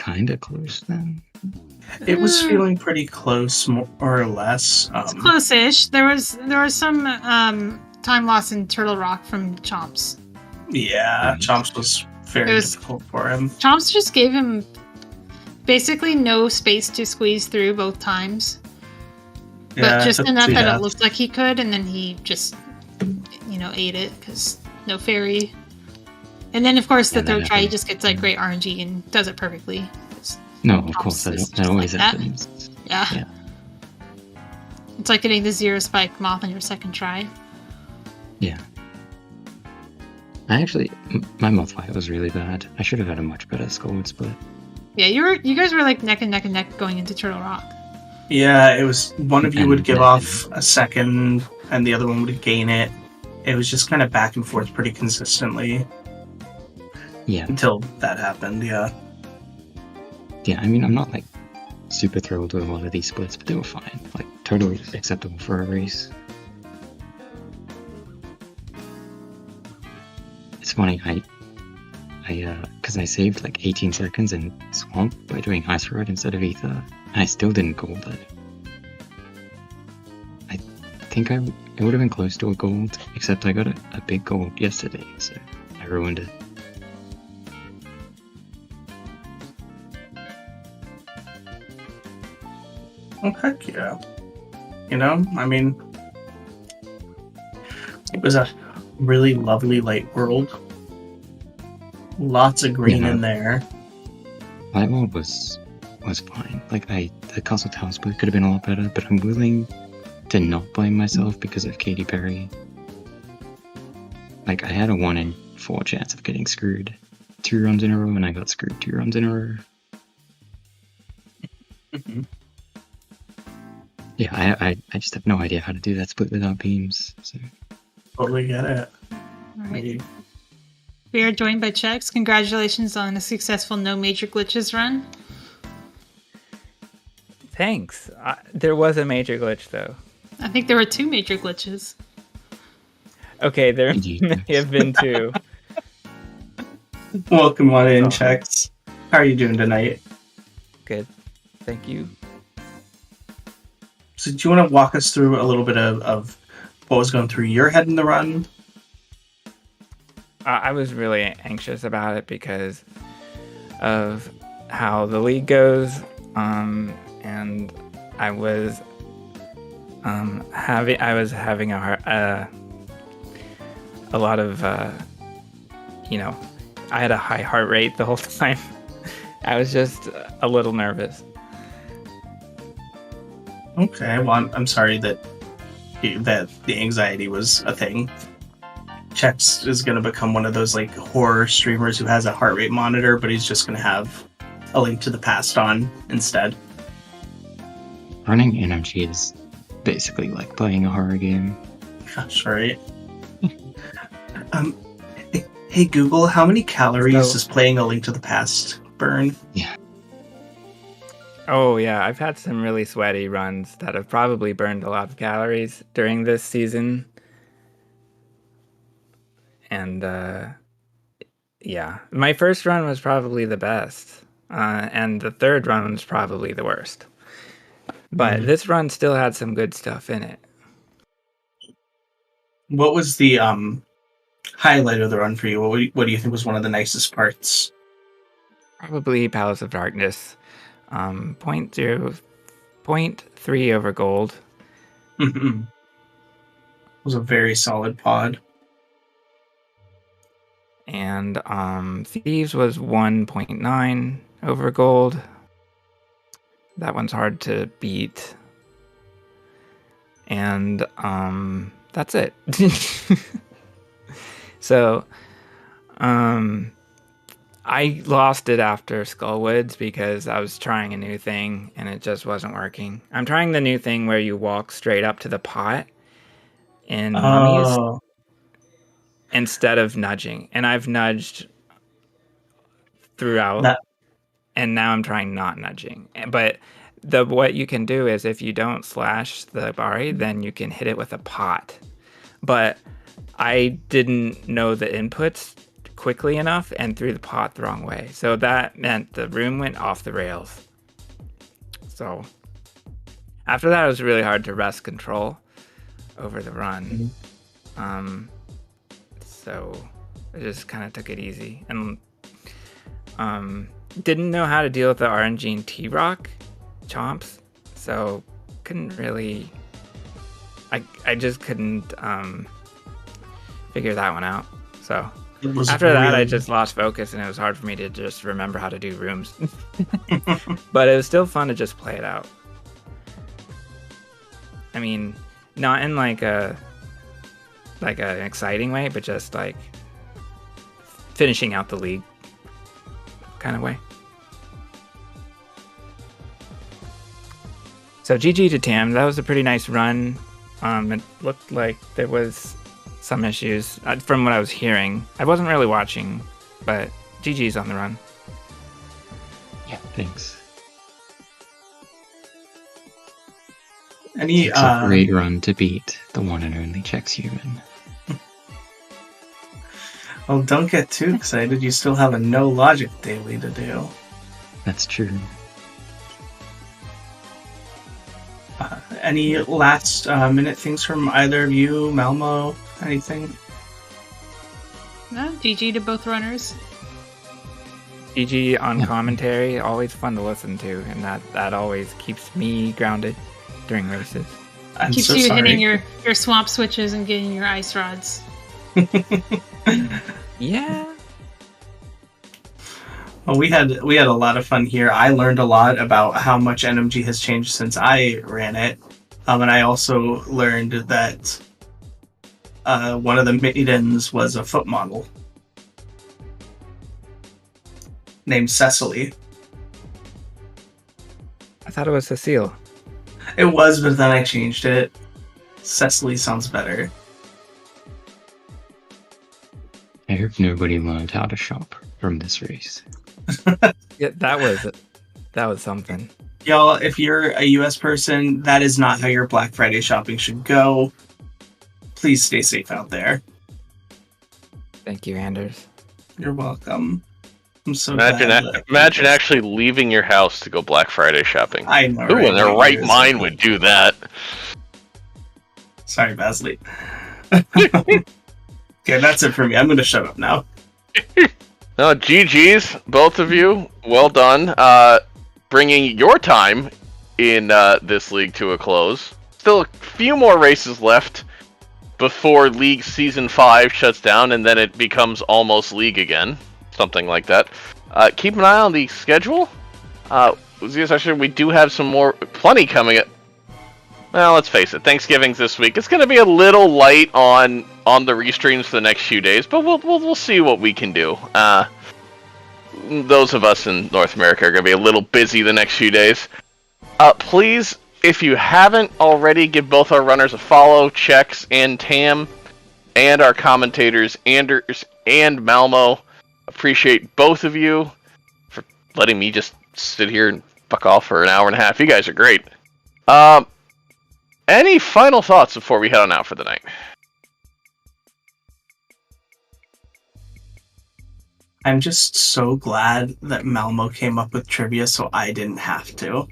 kind of close then. It was feeling pretty close, more or less. It's close-ish. There was some time loss in Turtle Rock from Chomps. Yeah, Chomps was very difficult for him. Chomps just gave him basically no space to squeeze through both times. Yeah, but just enough that it looked like he could, and then he just, ate it, because no fairy. And then, of course, the third try, he just gets, great RNG and does it perfectly. No, of course, that always happens. Yeah. It's like getting the 0 spike moth on your second try. Yeah. My moth fight was really bad. I should have had a much better score split. Yeah, you guys were neck and neck going into Turtle Rock. Yeah, it was one of you would give off a second, and the other one would gain it. It was just kind of back and forth pretty consistently. Yeah. Until that happened, yeah. Yeah, I mean, I'm not, super thrilled with a lot of these splits, but they were fine. Totally acceptable for a race. It's funny, because I saved 18 seconds in Swamp by doing Ice Rod instead of Ether, and I still didn't gold it. I think it would have been close to a gold, except I got a big gold yesterday, so I ruined it. Oh, heck yeah. It was a really lovely light world. Lots of green in there. Light world was fine. The Castle Tower split could have been a lot better, but I'm willing to not blame myself because of Katy Perry. I had a 1 in 4 chance of getting screwed 2 runs in a row, and I got screwed 2 runs in a row. Mm-hmm. Yeah, I just have no idea how to do that split without beams. So. Totally get it. All right. We are joined by Chex. Congratulations on a successful no major glitches run. Thanks. There was a major glitch, though. I think there were 2 major glitches. Okay, there may have been 2. Welcome on in, Chex. How are you doing tonight? Good. Thank you. So do you want to walk us through a little bit of what was going through your head in the run? I was really anxious about it because of how the league goes, and I was having a lot of I had a high heart rate the whole time. I was just a little nervous. Okay, well, I'm sorry that the anxiety was a thing. Chex is going to become one of those horror streamers who has a heart rate monitor, but he's just going to have a Link to the Past on instead. Running NMG is basically like playing a horror game. Gosh, right. Hey Google, how many calories does playing a Link to the Past burn? Yeah. Oh yeah, I've had some really sweaty runs that have probably burned a lot of calories during this season. And yeah, my first run was probably the best, and the third run was probably the worst. But this run still had some good stuff in it. What was the highlight of the run for you? What do you think was one of the nicest parts? Probably Palace of Darkness. 0.3 over gold. Mm-hmm. It was a very solid pod. And Thieves was 1.9 over gold. That one's hard to beat. And that's it. So I lost it after Skullwoods because I was trying a new thing and it just wasn't working. I'm trying the new thing where you walk straight up to the pot in Mummies instead of nudging. And I've nudged throughout, and now I'm trying not nudging. But what you can do is if you don't slash the Bari, then you can hit it with a pot. But I didn't know the inputs quickly enough and threw the pot the wrong way. So that meant the room went off the rails. So after that, it was really hard to wrest control over the run. So I just kind of took it easy and didn't know how to deal with the RNG and T-Rock chomps. So couldn't really... I just couldn't figure that one out. So after that, I just lost focus, and it was hard for me to just remember how to do rooms. But it was still fun to just play it out. I mean, not in like an exciting way, but just like finishing out the league kind of way. So GG to Tam. That was a pretty nice run. It looked like there was some issues from what I was hearing. I wasn't really watching, but GG's on the run. Yeah, thanks. It's a great run to beat the one and only Chexhuman. Well, don't get too excited. You still have a no logic daily to do. That's true. Any last minute things from either of you, Malmo? Anything? No, GG to both runners. GG on commentary, always fun to listen to, and that always keeps me grounded during races. Keeps you hitting your swamp switches and getting your ice rods. Yeah. Well, we had a lot of fun here. I learned a lot about how much NMG has changed since I ran it, and I also learned that one of the maidens was a foot model named Cecily. I thought it was Cecile. It was, but then I changed it. Cecily sounds better. I hope nobody learned how to shop from this race. Yeah, that was something. Y'all, if you're a US person, that is not how your Black Friday shopping should go. Please stay safe out there. Thank you, Anders. You're welcome. I'm so imagine actually leaving your house to go Black Friday shopping. I know. Who in their right mind would do that? Sorry, Basley. Okay, that's it for me. I'm going to shut up now. No, GG's, both of you. Well done. Bringing your time in this league to a close. Still a few more races left before League Season 5 shuts down, and then it becomes almost League again. Something like that. Keep an eye on the schedule. Actually, we do have plenty coming up. Well, let's face it, Thanksgiving's this week. It's going to be a little light on the restreams for the next few days, but we'll see what we can do. Those of us in North America are going to be a little busy the next few days. Please, if you haven't already, give both our runners a follow, Chex and Tam, and our commentators, Anders and Malmo. Appreciate both of you for letting me just sit here and fuck off for an hour and a half. You guys are great. Any final thoughts before we head on out for the night? I'm just so glad that Malmo came up with trivia so I didn't have to.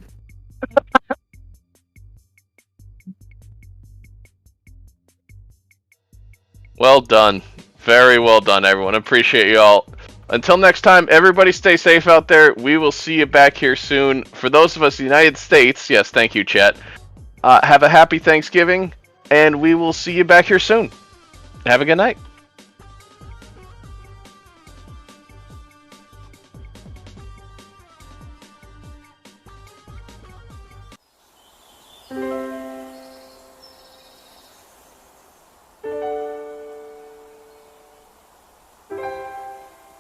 Well done. Very well done, everyone. Appreciate you all. Until next time, everybody stay safe out there. We will see you back here soon. For those of us in the United States, yes, thank you, chat. Have a happy Thanksgiving, and we will see you back here soon. Have a good night.